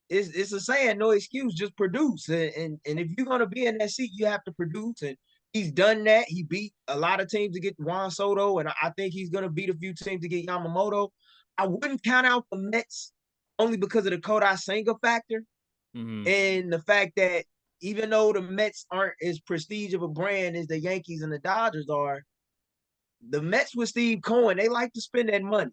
it's a saying, no excuse, just produce. And if you're gonna be in that seat, you have to produce. And He's done that. He beat a lot of teams to get Juan Soto, and I think he's going to beat a few teams to get Yamamoto. I wouldn't count out the Mets only because of the Kodai Senga factor and the fact that even though the Mets aren't as prestige of a brand as the Yankees and the Dodgers are, the Mets with Steve Cohen, they like to spend that money.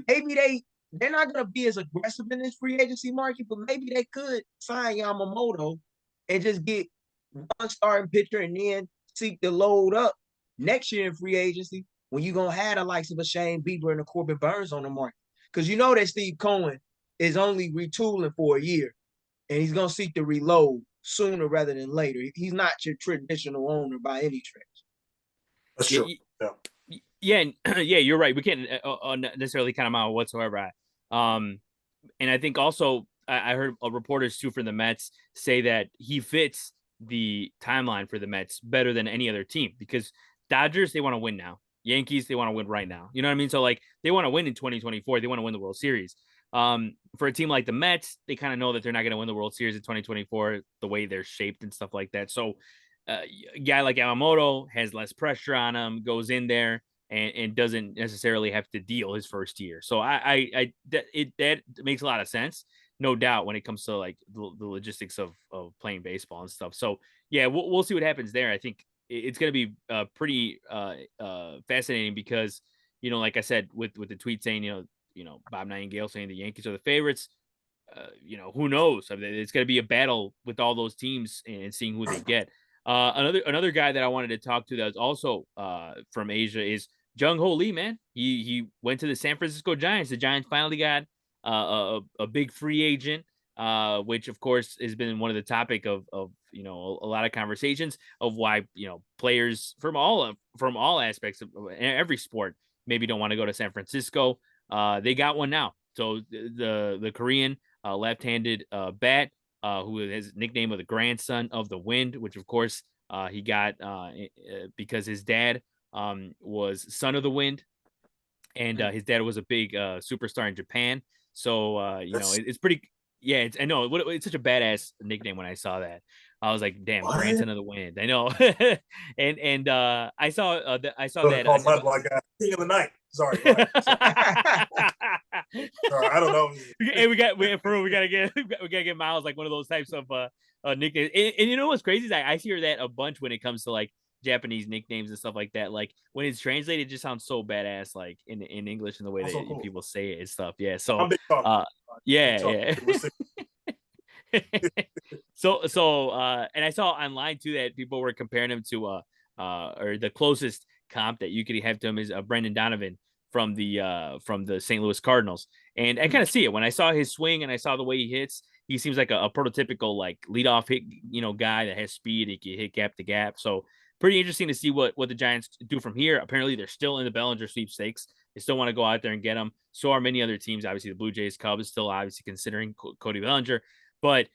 Maybe they're not going to be as aggressive in this free agency market, but maybe they could sign Yamamoto and just get one starting pitcher and then seek to load up next year in free agency when you're going to have the likes of a Shane Bieber and a Corbin Burns on the market. Because you know that Steve Cohen is only retooling for a year, and he's going to seek to reload sooner rather than later. He's not your traditional owner by any stretch. That's true. Yeah, yeah, you're right. We can't necessarily count him out whatsoever. And I think also I heard reporters too from the Mets say that he fits the timeline for the Mets better than any other team, because Dodgers, they want to win now. Yankees, they want to win right now. You know what I mean? So like they want to win in 2024. They want to win the World Series. For a team like the Mets, they kind of know that they're not going to win the World Series in 2024, the way they're shaped and stuff like that. So a guy like Yamamoto has less pressure on him, goes in there and doesn't necessarily have to deal his first year. So that makes a lot of sense, no doubt, when it comes to like the logistics of playing baseball and stuff. So yeah, we'll see what happens there. I think it's going to be pretty fascinating because, you know, like I said, with the tweet saying, Bob Nightingale saying the Yankees are the favorites, who knows? I mean, it's going to be a battle with all those teams and seeing who they get. Another guy that I wanted to talk to that was also from Asia is Jung Ho-Lee, man. He went to the San Francisco Giants. The Giants finally got a big free agent, which of course has been one of the topic of a lot of conversations of why players from all aspects of every sport maybe don't want to go to San Francisco. They got one now. So the Korean left-handed bat, who has a nickname of the grandson of the wind, which of course he got because his dad was son of the wind, and his dad was a big superstar in Japan. So it's pretty. Yeah, I know it's such a badass nickname. When I saw that, I was like, "Damn, grandson of the wind." I know, and I saw that. Like King of the Night. Sorry. Sorry, I don't know. And we gotta get Miles like one of those types of nicknames. And you know what's crazy is I hear that a bunch when it comes to like Japanese nicknames and stuff like that. Like when it's translated, it just sounds so badass, like in English, and the way that cool. People say it and stuff. Yeah. So yeah. So and I saw online too that people were comparing him to or the closest comp that you could have to him is Brendan Donovan from the St. Louis Cardinals. And I kind of see it when I saw his swing and I saw the way he hits. He seems like a prototypical like leadoff hit, guy that has speed. He can hit gap to gap. So pretty interesting to see what the Giants do from here. Apparently they're still in the Bellinger sweepstakes. They still want to go out there and get him. So are many other teams. Obviously the Blue Jays, Cubs still obviously considering Cody Bellinger. But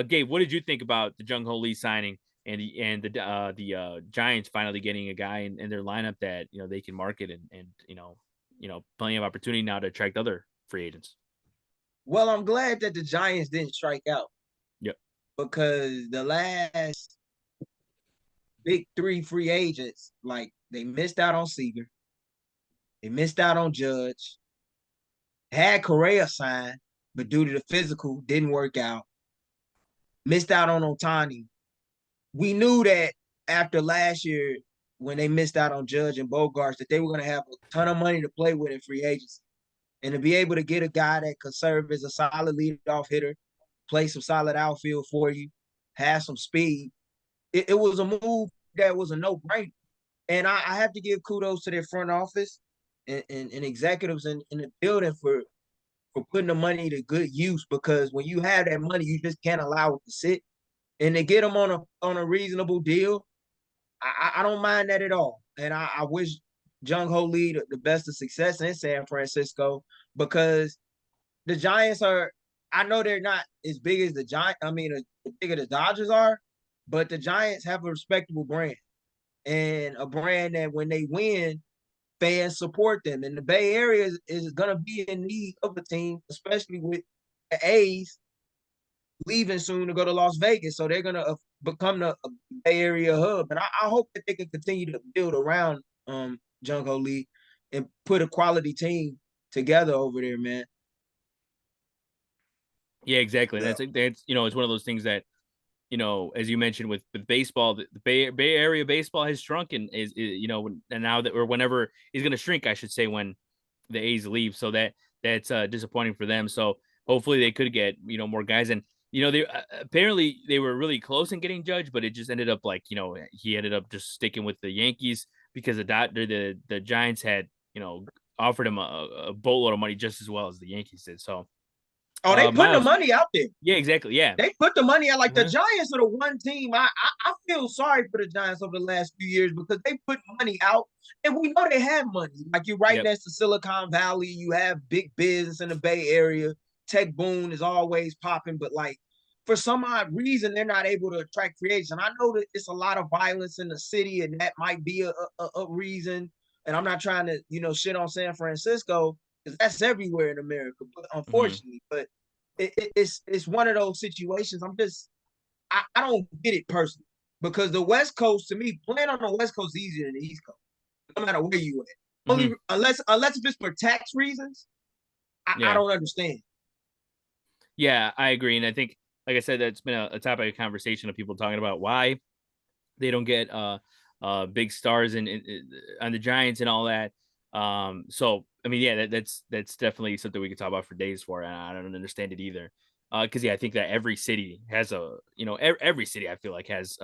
Gabe, what did you think about the Jung Ho-Lee signing and the Giants finally getting a guy in their lineup that they can market and plenty of opportunity now to attract other free agents? Well, I'm glad that the Giants didn't strike out. Yep. Because the last big three free agents, like they missed out on Seager, they missed out on Judge, had Correa signed, but due to the physical, didn't work out. Missed out on Ohtani. We knew that after last year, when they missed out on Judge and Bogarts, that they were going to have a ton of money to play with in free agency. And to be able to get a guy that could serve as a solid leadoff hitter, play some solid outfield for you, have some speed, it was a move that was a no-brainer. And I have to give kudos to their front office and executives in the building for putting the money to good use, because when you have that money, you just can't allow it to sit. And to get them on a reasonable deal, I don't mind that at all. And I wish Jung Ho-Lee the best of success in San Francisco, because the Giants are, I know they're not as big as the Giants, as big as the Dodgers are, but the Giants have a respectable brand and a brand that when they win, fans support them. And the Bay Area is going to be in need of a team, especially with the A's leaving soon to go to Las Vegas. So they're going to become the Bay Area hub. And I hope that they can continue to build around Jung Ho-Lee and put a quality team together over there, man. Yeah, exactly. And Yeah. that's it's one of those things that, as you mentioned with baseball, the Bay Area baseball has shrunk and and now that or whenever is going to shrink, I should say, when the A's leave. So that's disappointing for them. So hopefully they could get more guys. And they apparently they were really close in getting Judge, but it just ended up like he ended up just sticking with the Yankees because the Giants had offered him a boatload of money just as well as the Yankees did. So Oh, they putting the Miles, money out there. yeah, exactly, yeah. They put the money out. Like the Uh-huh. Giants are the one team. I feel sorry for the Giants over the last few years because they put money out, and we know they have money. Like you're right Yep. next to Silicon Valley, you have big business in the Bay Area. Tech boom is always popping, but like for some odd reason, they're not able to attract creation. I know that it's a lot of violence in the city, and that might be a reason. And I'm not trying to shit on San Francisco because that's everywhere in America, but Mm-hmm. unfortunately, but it's one of those situations. I don't get it personally because the West Coast to me playing on the West Coast is easier than the East Coast, no matter where you at. Mm-hmm. Only unless if it's for tax reasons, I Yeah. don't understand. Yeah, I agree. And I think, like I said, that's been a topic of conversation of people talking about why they don't get big stars on the Giants and all that. So I mean, yeah, that's definitely something we could talk about for days for, and I don't understand it either. Because yeah, I think that every city has every city I feel like has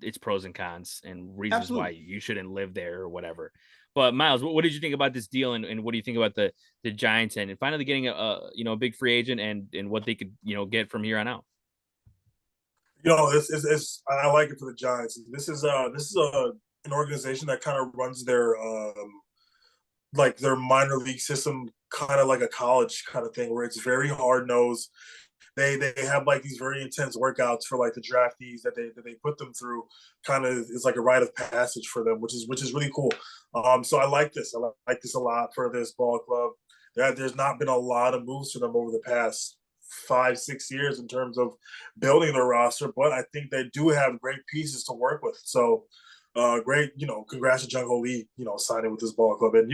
its pros and cons and reasons why Absolutely. you shouldn't live there or whatever. But Miles, what did you think about this deal, and what do you think about the Giants and finally getting a big free agent and what they could get from here on out? It's I like it for the Giants. This is an organization that kind of runs their like their minor league system, kind of like a college kind of thing, where it's very hard nosed. They have like these very intense workouts for like the draftees that they put them through. Kind of is like a rite of passage for them, which is really cool. So I like this. I like this a lot for this ball club. There's not been a lot of moves for them over the past 5-6 years in terms of building their roster, but I think they do have great pieces to work with. So great, congrats to Jung Ho-Lee, signing with this ball club. And,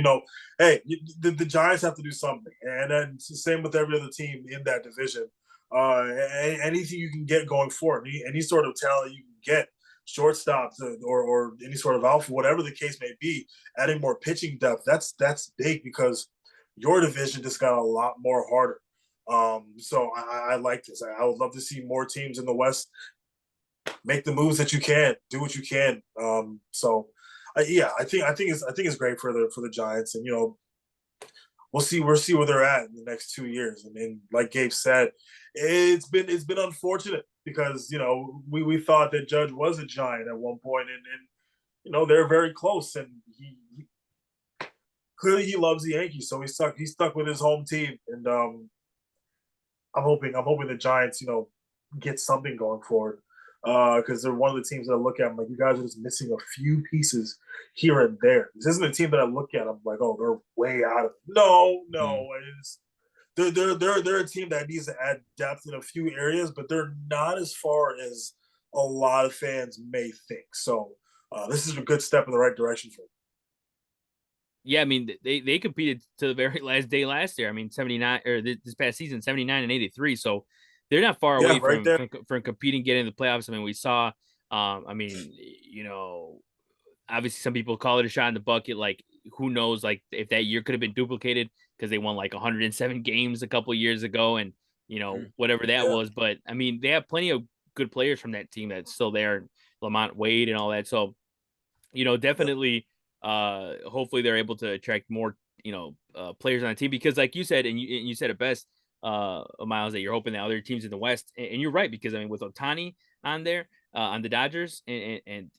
hey, the Giants have to do something. And then it's the same with every other team in that division. Anything you can get going forward, any sort of talent you can get, shortstops or any sort of alpha, whatever the case may be, adding more pitching depth, that's big because your division just got a lot more harder. So I like this. I would love to see more teams in the West make the moves that you can, do what you can. Yeah, I think it's great for the Giants, and we'll see where they're at in the next 2 years. And like Gabe said, it's been unfortunate because we thought that Judge was a Giant at one point, and they're very close, and he clearly he loves the Yankees, so he's stuck with his home team, and I'm hoping the Giants get something going forward because they're one of the teams that I look at. I'm like, you guys are just missing a few pieces here and there. This isn't a team that I look at. I'm like, oh, they're way out of. No, Mm. they're a team that needs to add depth in a few areas, but they're not as far as a lot of fans may think. So this is a good step in the right direction for them. Yeah, I mean they competed to the very last day last year. I mean 79 or this past season 79 and 83. So they're not far Yeah, away right from there. from competing, getting the playoffs. I mean we saw. I mean obviously some people call it a shot in the bucket. Like who knows? Like if that year could have been duplicated because they won like 107 games a couple years ago, and whatever that Yeah, was. But I mean they have plenty of good players from that team that's still there, Lamont Wade and all that. So yeah, definitely hopefully they're able to attract more players on the team because like you said and you said it best Miles, that you're hoping that other teams in the West, and you're right because I mean with Ohtani on there on the Dodgers and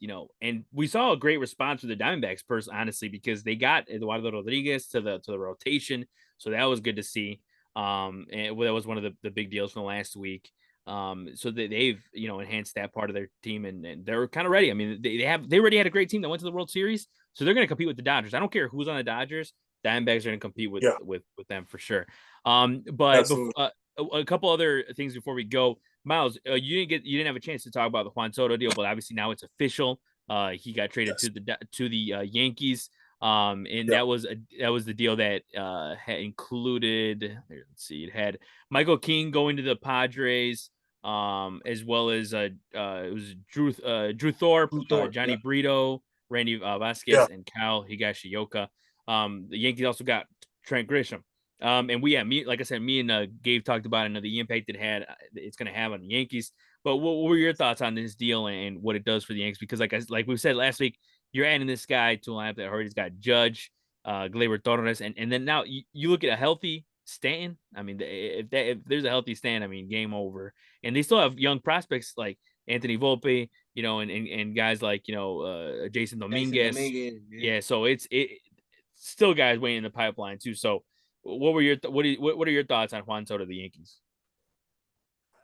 and we saw a great response with the Diamondbacks honestly because they got Eduardo Rodriguez to the rotation, so that was good to see. And that was one of the big deals from the last week. So they've enhanced that part of their team, and they're kind of ready. I mean, they already had a great team that went to the World Series, so they're going to compete with the Dodgers. I don't care who's on the Dodgers. Diamondbacks are going to compete with yeah, with them for sure. But absolutely. a couple other things before we go. Miles, you didn't have a chance to talk about the Juan Soto deal, but obviously now it's official. He got traded Yes. to the Yankees. And Yep. that was the deal that had included. Let's see, it had Michael King going to the Padres, as well as it was Drew Thorpe, Blue Thorpe, Johnny yeah. Brito, Randy Yeah. Vasquez, and Cal Higashioka. The Yankees also got Trent Grisham. And like I said, me and Gabe talked about the impact it's going to have on the Yankees. But what were your thoughts on this deal and what it does for the Yankees? Because like we said last week, you're adding this guy to a lineup that already's got Judge, Gleyber Torres, and then now you look at a healthy Stanton. I mean, if there's a healthy Stanton, I mean, game over. And they still have young prospects like Anthony Volpe, and guys like Jason Jason Dominguez. Dominguez, yeah. Yeah, so it's still guys waiting in the pipeline too. So what are your thoughts on Juan Soto to the Yankees?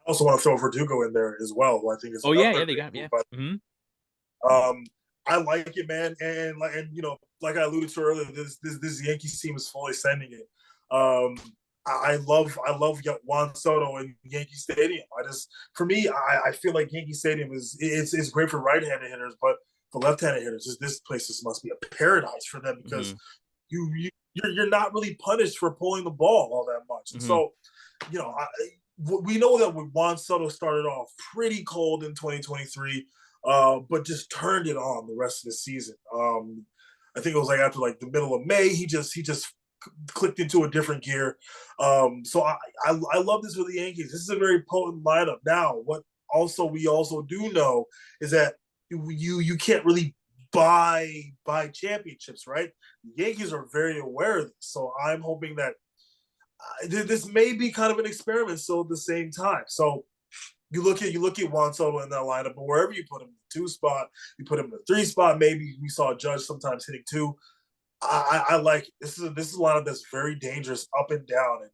I also want to throw Verdugo in there as well, who I think is Oh yeah, another they great got him. Yeah. move. But Mm-hmm. I like it, man, and like I alluded to earlier, this Yankees team is fully sending it. I love Juan Soto in Yankee Stadium. For me, I feel like Yankee Stadium is great for right-handed hitters, but for left-handed hitters, this place must be a paradise for them because you're not really punished for pulling the ball all that much. And so, we know that when Juan Soto started off pretty cold in 2023, but just turned it on the rest of the season. I think it was like after like the middle of May, he just clicked into a different gear. So I love this for the Yankees. This is a very potent lineup. Now, what we also do know is that you can't really buy championships, right? The Yankees are very aware of this. So I'm hoping that this may be kind of an experiment still at the same time. So you look at Juan Soto in that lineup, but wherever you put him in the 2 spot, you put him in the 3 spot. Maybe we saw Judge sometimes hitting 2. I like it. This is a lineup that's very dangerous up and down, and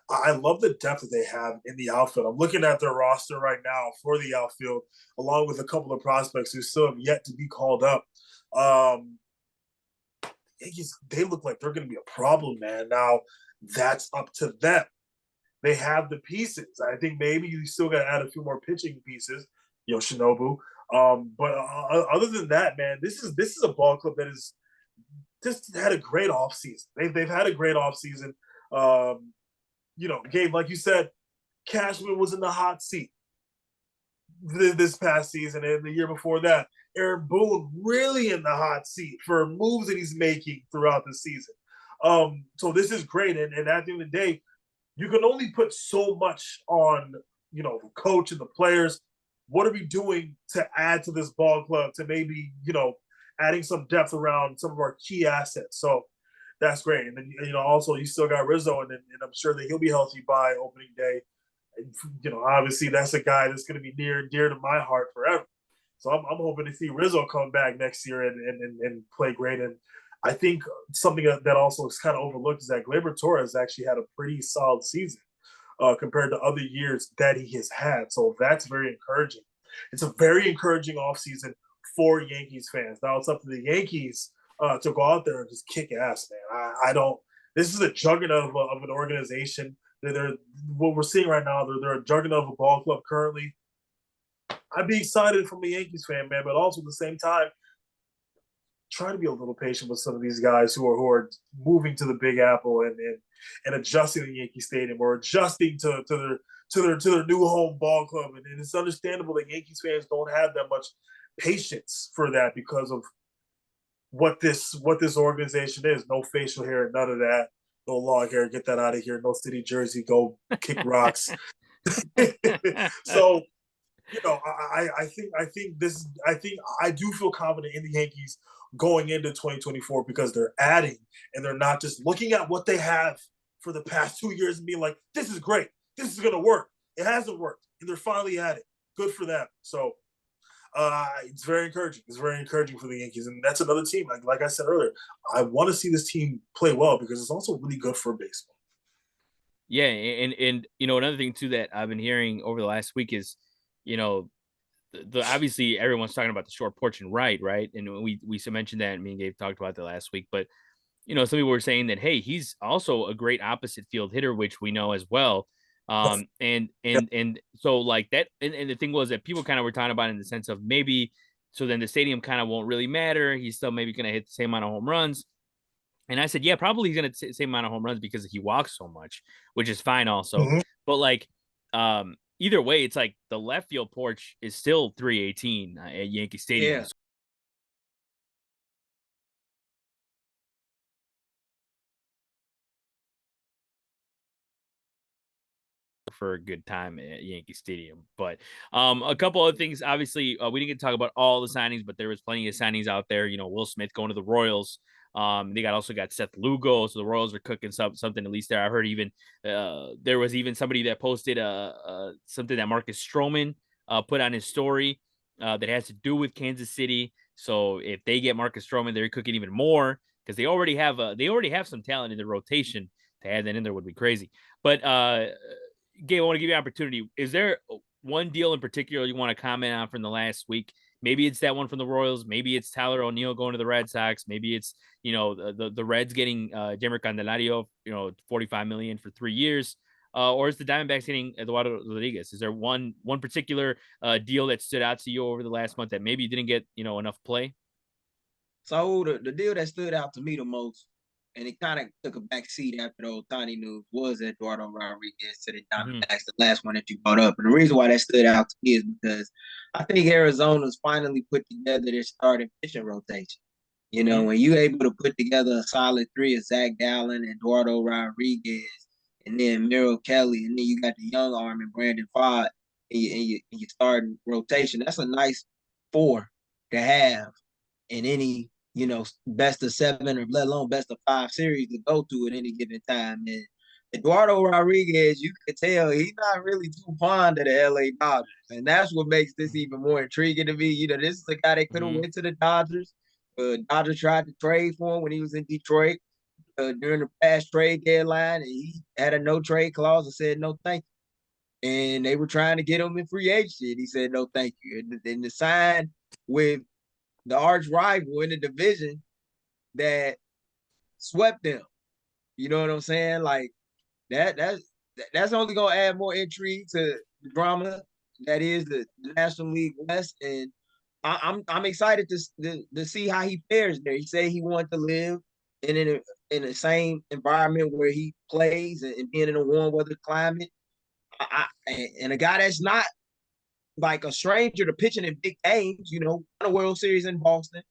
I love the depth that they have in the outfield. I'm looking at their roster right now for the outfield, along with a couple of prospects who still have yet to be called up. Yankees, they look like they're going to be a problem, man. Now that's up to them. They have the pieces. I think maybe you still got to add a few more pitching pieces, Yoshinobu. But other than that, man, this is a ball club that is just had a great offseason. They've had a great offseason. Gabe, like you said, Cashman was in the hot seat this past season, and the year before that, Aaron Boone really in the hot seat for moves that he's making throughout the season. So this is great, and at the end of the day, you can only put so much on the coach and the players. What are we doing to add to this ball club to maybe adding some depth around some of our key assets? So that's great. And then also you still got Rizzo, and I'm sure that he'll be healthy by opening day. And, obviously that's a guy that's going to be near and dear to my heart forever. So I'm hoping to see Rizzo come back next year and play great. And I think something that also is kind of overlooked is that Gleyber Torres actually had a pretty solid season compared to other years that he has had. So that's very encouraging. It's a very encouraging offseason for Yankees fans. Now it's up to the Yankees to go out there and just kick ass, man. I don't. This is a juggernaut of an organization. What we're seeing right now. They're a juggernaut of a ball club currently. I'd be excited from a Yankees fan, man, but also at the same time, try to be a little patient with some of these guys who are moving to the Big Apple and adjusting the Yankee Stadium or adjusting to their new home ball club. And it's understandable that Yankees fans don't have that much patience for that because of what this organization is. No facial hair, none of that. No long hair, get that out of here. No city jersey, go kick rocks. So, I think I do feel confident in the Yankees going into 2024 because they're adding and they're not just looking at what they have for the past 2 years and being like, this is great. This is going to work. It hasn't worked. And they're finally at it. Good for them. So it's very encouraging. It's very encouraging for the Yankees. And that's another team. Like I said earlier, I want to see this team play well because it's also really good for baseball. Yeah. And another thing too that I've been hearing over the last week is, the obviously everyone's talking about the short porch and right. And we mentioned that, me and Gabe talked about that last week, but some people were saying that, hey, he's also a great opposite field hitter, which we know as well. And so like that, and the thing was that people kind of were talking about it in the sense of maybe so then the stadium kind of won't really matter. He's still maybe going to hit the same amount of home runs. And I said, yeah, probably he's going to same amount of home runs because he walks so much, which is fine also. Mhm. But like, either way, it's like the left field porch is still 318 at Yankee Stadium. Yeah. For a good time at Yankee Stadium. But a couple of things, obviously, we didn't get to talk about all the signings, but there was plenty of signings out there. You know, Will Smith going to the Royals. They also got Seth Lugo, so the Royals are cooking something at least there. I heard even there was even somebody that posted something that Marcus Stroman put on his story that has to do with Kansas City. So if they get Marcus Stroman, they're cooking even more because they already have some talent in the rotation. To add that in there would be crazy. But Gabe, I want to give you an opportunity. Is there one deal in particular you want to comment on from the last week? Maybe it's that one from the Royals. Maybe it's Tyler O'Neill going to the Red Sox. Maybe it's the Reds getting Jeimer Candelario, $45 million for 3 years, or is the Diamondbacks getting Eduardo Rodriguez? Is there one particular deal that stood out to you over the last month that maybe didn't get enough play? So the deal that stood out to me the most, and it kind of took a back seat after the Ohtani news, was Eduardo Rodriguez to the Mm-hmm. Diamondbacks, the last one that you brought up. And the reason why that stood out to me is because I think Arizona's finally put together their starting pitching rotation. You know, Mm-hmm. when you're able to put together a solid three of Zach Gallen, Eduardo Rodriguez, and then Merrill Kelly, and then you got the young arm and Brandon Fott, and you starting rotation, that's a nice four to have in any best of seven or let alone best of five series to go to at any given time. And Eduardo Rodriguez, you could tell he's not really too fond of the LA Dodgers. And that's what makes this even more intriguing to me. You know, this is a guy that could have Mm-hmm. went to the Dodgers. Dodgers tried to trade for him when he was in Detroit during the past trade deadline, and he had a no trade clause and said no thank you. And they were trying to get him in free agency, and he said no thank you. And the sign with the arch rival in the division that swept them. You know what I'm saying? Like that's only gonna add more intrigue to the drama that is the National League West, and I'm excited to see how he fares there. He said he wanted to live in the same environment where he plays and being in a warm weather climate. And a guy that's not like a stranger to pitching in big games, won a World Series in Boston.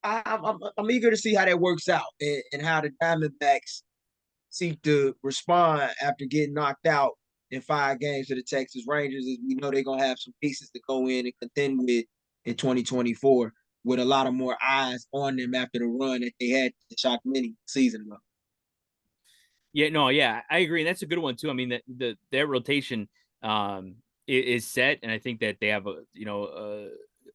I'm eager to see how that works out and how the Diamondbacks seek to respond after getting knocked out in 5 games to the Texas Rangers. As we know, they're gonna have some pieces to go in and contend with in 2024, with a lot of more eyes on them after the run that they had to shock many season ago. Yeah, no, yeah, I agree. And that's a good one too. I mean, their rotation is set, and I think that they have a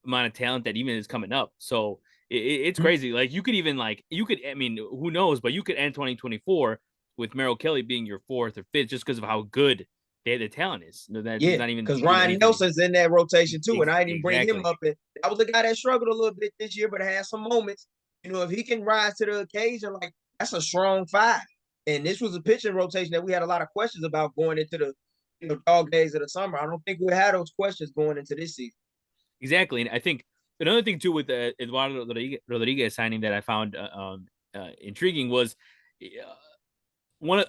amount of talent that even is coming up. So it's crazy. Like I mean, who knows? But you could end 2024 with Merrill Kelly being your fourth or fifth just because of how good the talent is. That's Yeah, not even because Ryan anything. Nelson's in that rotation too, and I didn't bring him Exactly. up. And that was a guy that struggled a little bit this year, but had some moments. If he can rise to the occasion, like that's a strong 5. And this was a pitching rotation that we had a lot of questions about going into the dog days of the summer. I don't think we had those questions going into this season. Exactly, and I think another thing too with the Eduardo Rodriguez signing that I found intriguing was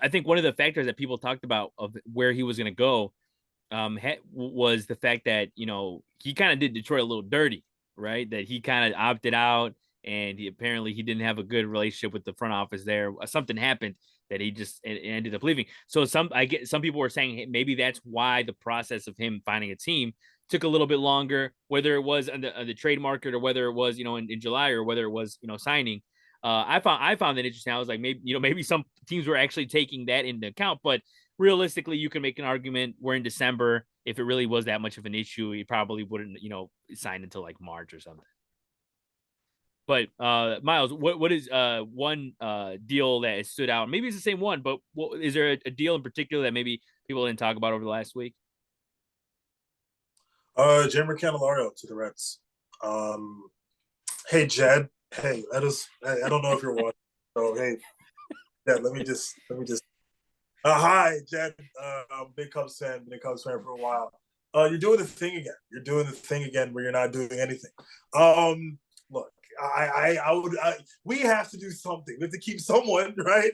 I think one of the factors that people talked about of where he was going to go was the fact that he kind of did Detroit a little dirty, right? That he kind of opted out, and he didn't have a good relationship with the front office there. Something happened that he just ended up leaving. So some people were saying hey, maybe that's why the process of him finding a team took a little bit longer, whether it was on the trade market or whether it was in July or whether it was signing. I found that interesting. I was like, maybe some teams were actually taking that into account, but realistically, you can make an argument. We're in December. If it really was that much of an issue, he probably wouldn't, sign until like March or something. But Miles, what is one deal that stood out? Maybe it's the same one, but is there a deal in particular that maybe people didn't talk about over the last week? Jeimer Candelario to the Reds. Hey Jed. Hey, I don't know if you're watching. So hey, yeah, let me just Hi, Jed. Big Cubs fan. Been a Cubs fan for a while. You're doing the thing again. You're doing the thing again where you're not doing anything. Look, we have to do something. We have to keep someone, right?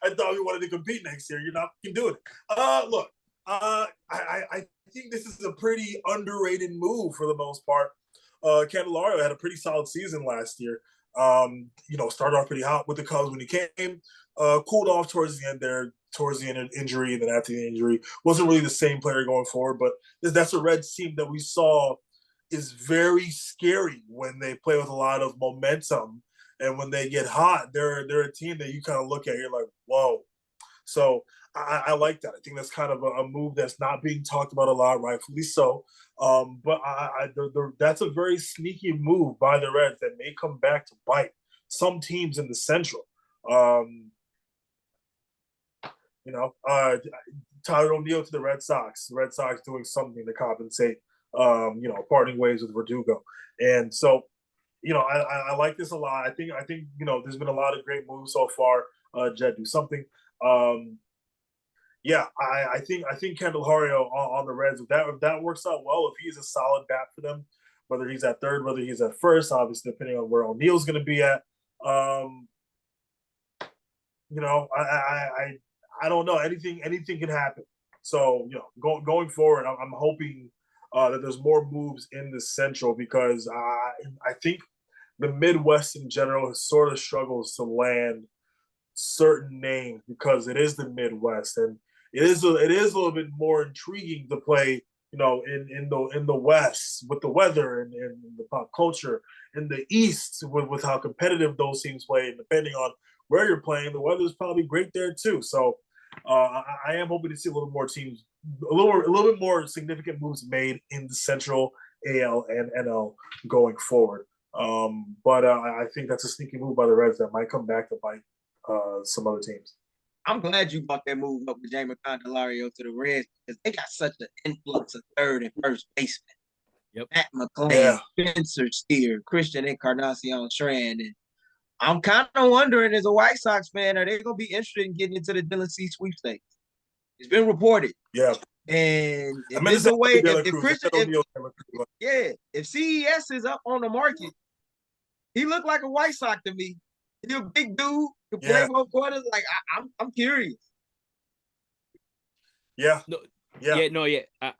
I thought we wanted to compete next year. You're not doing it. Look, I think this is a pretty underrated move for the most part. Candelario had a pretty solid season last year. Started off pretty hot with the Cubs when he came. Cooled off towards the end there, towards the end of injury, and then after the injury, wasn't really the same player going forward. But that's a Reds team that we saw is very scary when they play with a lot of momentum, and when they get hot, they're a team that you kind of look at, you're like, whoa. So I like that. I think that's kind of a move that's not being talked about a lot, rightfully so. But that's a very sneaky move by the Reds that may come back to bite some teams in the Central. Um, Tyler O'Neill to the Red Sox. The Red Sox doing something to compensate. Parting ways with Verdugo, and so I like this a lot. I think there's been a lot of great moves so far. Jed, do something. I think Candelario on the Reds, if that works out well, if he's a solid bat for them, whether he's at third, whether he's at first, obviously depending on where O'Neill's going to be at. I don't know. Anything can happen. So going forward, I'm hoping that there's more moves in the Central, because I think the Midwest in general sort of struggles to land certain names because it is the Midwest, and it is a little bit more intriguing to play, in the West with the weather and the pop culture. In the East with how competitive those teams play, and depending on where you're playing, the weather is probably great there too. So I am hoping to see a little more teams, a little bit more significant moves made in the Central, AL, and NL going forward. But I think that's a sneaky move by the Reds that might come back to bite some other teams. I'm glad you brought that move up with Jaime Candelario to the Reds, because they got such an influx of third and first baseman. Yep. Matt McClain, Spencer Steer, Christian Encarnacion Strand. And I'm kind of wondering, as a White Sox fan, are they going to be interested in getting into the Dylan C sweepstakes? It's been reported. Yeah. And if there's a way, if CES is up on the market, he looked like a White Sox to me. He's a big dude, can play both quarters. Like, I'm curious. Yeah.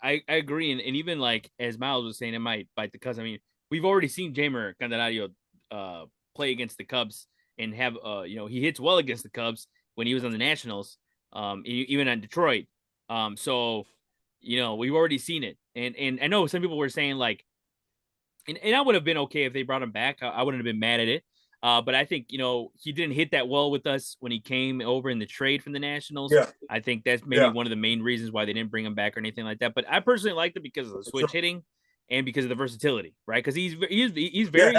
I agree. And even like as Miles was saying, it might bite the Cubs. I mean, we've already seen Jamer Candelario play against the Cubs and have he hits well against the Cubs when he was on the Nationals, even on Detroit. So we've already seen it. And I know some people were saying like, and I would have been okay if they brought him back. I wouldn't have been mad at it. But I think, he didn't hit that well with us when he came over in the trade from the Nationals. Yeah. I think that's maybe one of the main reasons why they didn't bring him back or anything like that. But I personally liked it because of the switch hitting and because of the versatility, right? Because he's very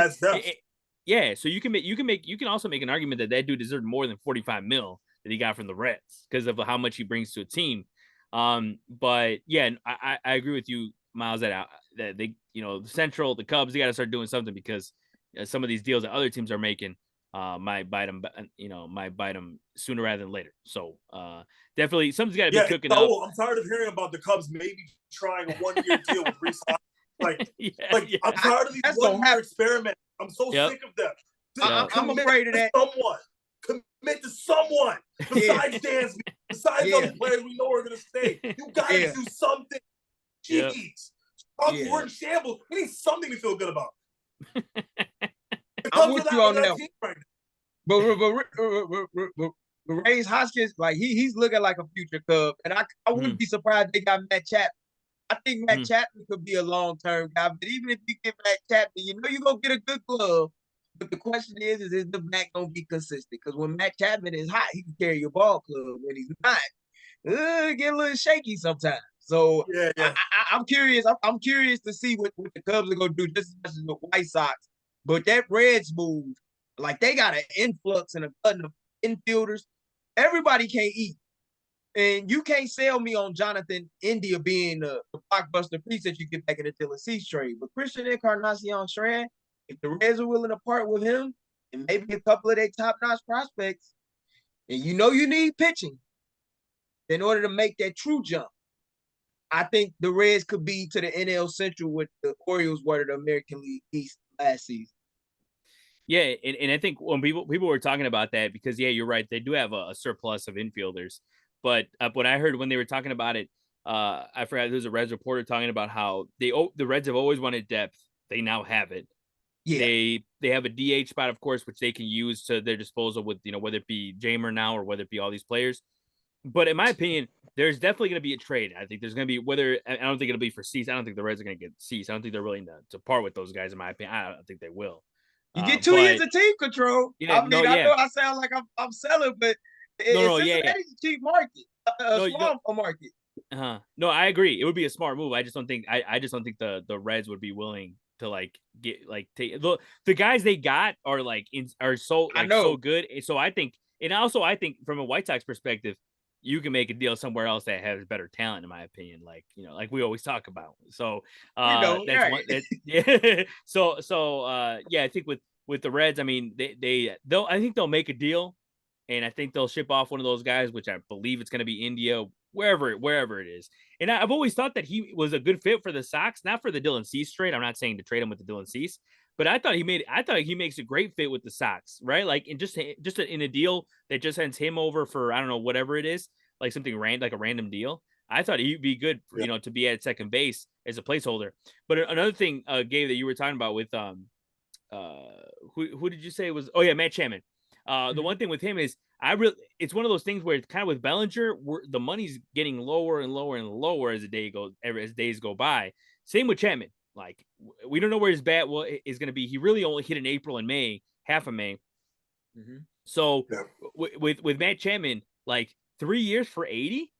So you can also make an argument that dude deserved more than $45 million that he got from the Reds because of how much he brings to a team. But yeah, I agree with you, Miles, that they the Central, the Cubs, they got to start doing something, because some of these deals that other teams are making might bite them sooner rather than later. So definitely something's got to be cooking up. I'm tired of hearing about the Cubs maybe trying a 1-year deal with Reese. I'm tired of these 1-year experiments. I'm so sick of them. I'm afraid of that. Commit to someone besides Dansby, besides other players we know are going to stay. You got to do something. Jeez. We're in shambles. We need something to feel good about. I'm with you on that. But Ray's Hoskins, like he's looking like a future Cub, and I wouldn't be surprised they got Matt Chapman. I think Matt Chapman could be a long-term guy, but even if you get Matt Chapman, you're gonna get a good glove. But the question is the bat gonna be consistent? Because when Matt Chapman is hot, he can carry your ball club. When he's not, get a little shaky sometimes. So I'm curious. I'm curious to see what the Cubs are gonna do, just as the White Sox. But that Reds move, like they got an influx and a ton of infielders. Everybody can't eat. And you can't sell me on Jonathan India being the blockbuster piece that you get back in the Dylan Cease trade. But Christian Encarnacion Strand, if the Reds are willing to part with him and maybe a couple of their top-notch prospects, and you need pitching, in order to make that true jump, I think the Reds could be to the NL Central what the Orioles were to the American League East last season. Yeah, and I think when people were talking about that, because yeah, you're right, they do have a surplus of infielders. But what I heard when they were talking about it, I forgot, there's a Reds reporter talking about how the Reds have always wanted depth. They now have it. Yeah, They have a DH spot, of course, which they can use to their disposal with, whether it be Jamer now or whether it be all these players. But in my opinion, there's definitely going to be a trade. I think there's going to be, whether I don't think it'll be for Cease. I don't think the Reds are going to get Cease. I don't think they're willing to part with those guys. In my opinion, I don't think they will. you get 2 years But of team control. yeah, I no, mean, I yeah, know I sound like I'm selling, but no, yeah, yeah. Cincinnati's a cheap market, a No, small market. no, I agree. It would be a smart move. I just don't think I just don't think the Reds would be willing to get take the guys they got are are so I so know. good. So I think, and also I think from a White Sox perspective, you can make a deal somewhere else that has better talent, in my opinion. Like we always talk about. So We know, that's right? one that yeah. Yeah, I think with the Reds, I mean they'll I think they'll make a deal, and I think they'll ship off one of those guys, which I believe it's going to be India, wherever it is. And I've always thought that he was a good fit for the Sox, not for the Dylan Cease trade. I'm not saying to trade him with the Dylan Cease, but I thought he makes a great fit with the Sox, right? Like in just in a deal that just sends him over for, I don't know, whatever it is, like something like a random deal. I thought he'd be good, for, to be at second base as a placeholder. But another thing, Gabe, that you were talking about with who did you say was? Oh yeah, Matt Chapman. The one thing with him is it's one of those things where it's kind of with Bellinger, the money's getting lower and lower and lower as days go by. Same with Chapman. Like we don't know where his bat is going to be. He really only hit in April and May, half of May. Mm-hmm. So with Matt Chapman, like 3 years for 80,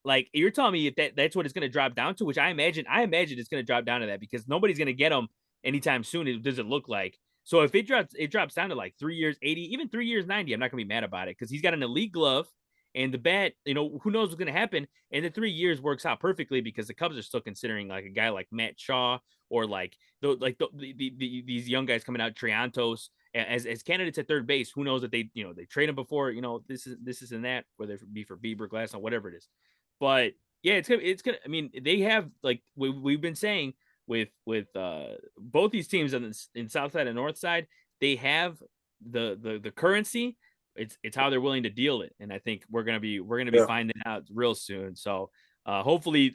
like you're telling me if that's what it's going to drop down to, which I imagine it's going to drop down to that, because nobody's going to get him anytime soon. It doesn't look like. So if it drops down to like 3 years 80, even 3 years 90, I'm not gonna be mad about it, because he's got an elite glove, and the bat, who knows what's gonna happen. And the 3 years works out perfectly, because the Cubs are still considering like a guy like Matt Shaw, or these young guys coming out, Triantos, as candidates at third base. Who knows that they trade him before, this is and that, whether it be for Bieber, Glass, or whatever it is. But yeah, it's gonna. I mean, they have, like we've been saying, with both these teams in South Side and North Side, they have the currency. It's how they're willing to deal it, and I think we're gonna be finding out real soon. So hopefully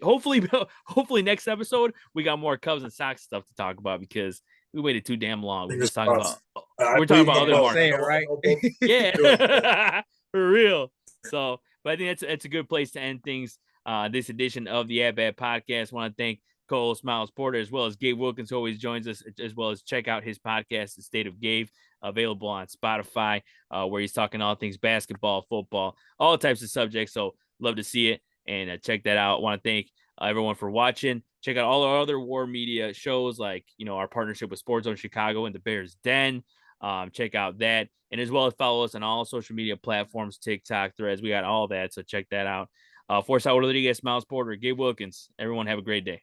next episode we got more Cubs and Sox stuff to talk about, because we waited too damn long. We're just talking about other markets, right? Yeah, for real. So, but I think that's a good place to end things. This edition of the At Bat Podcast. I want to thank Cole Miles Porter, as well as Gabe Wilkins, who always joins us, as well as check out his podcast, The State of Gabe, available on Spotify, where he's talking all things basketball, football, all types of subjects. So love to see it, and check that out. I want to thank everyone for watching. Check out all our other War Media shows, like our partnership with Sports Zone Chicago and the Bears Den. Check out that, and as well as follow us on all social media platforms, TikTok, Threads. We got all that, so check that out. For Saul Rodriguez, Miles Porter, Gabe Wilkins, everyone have a great day.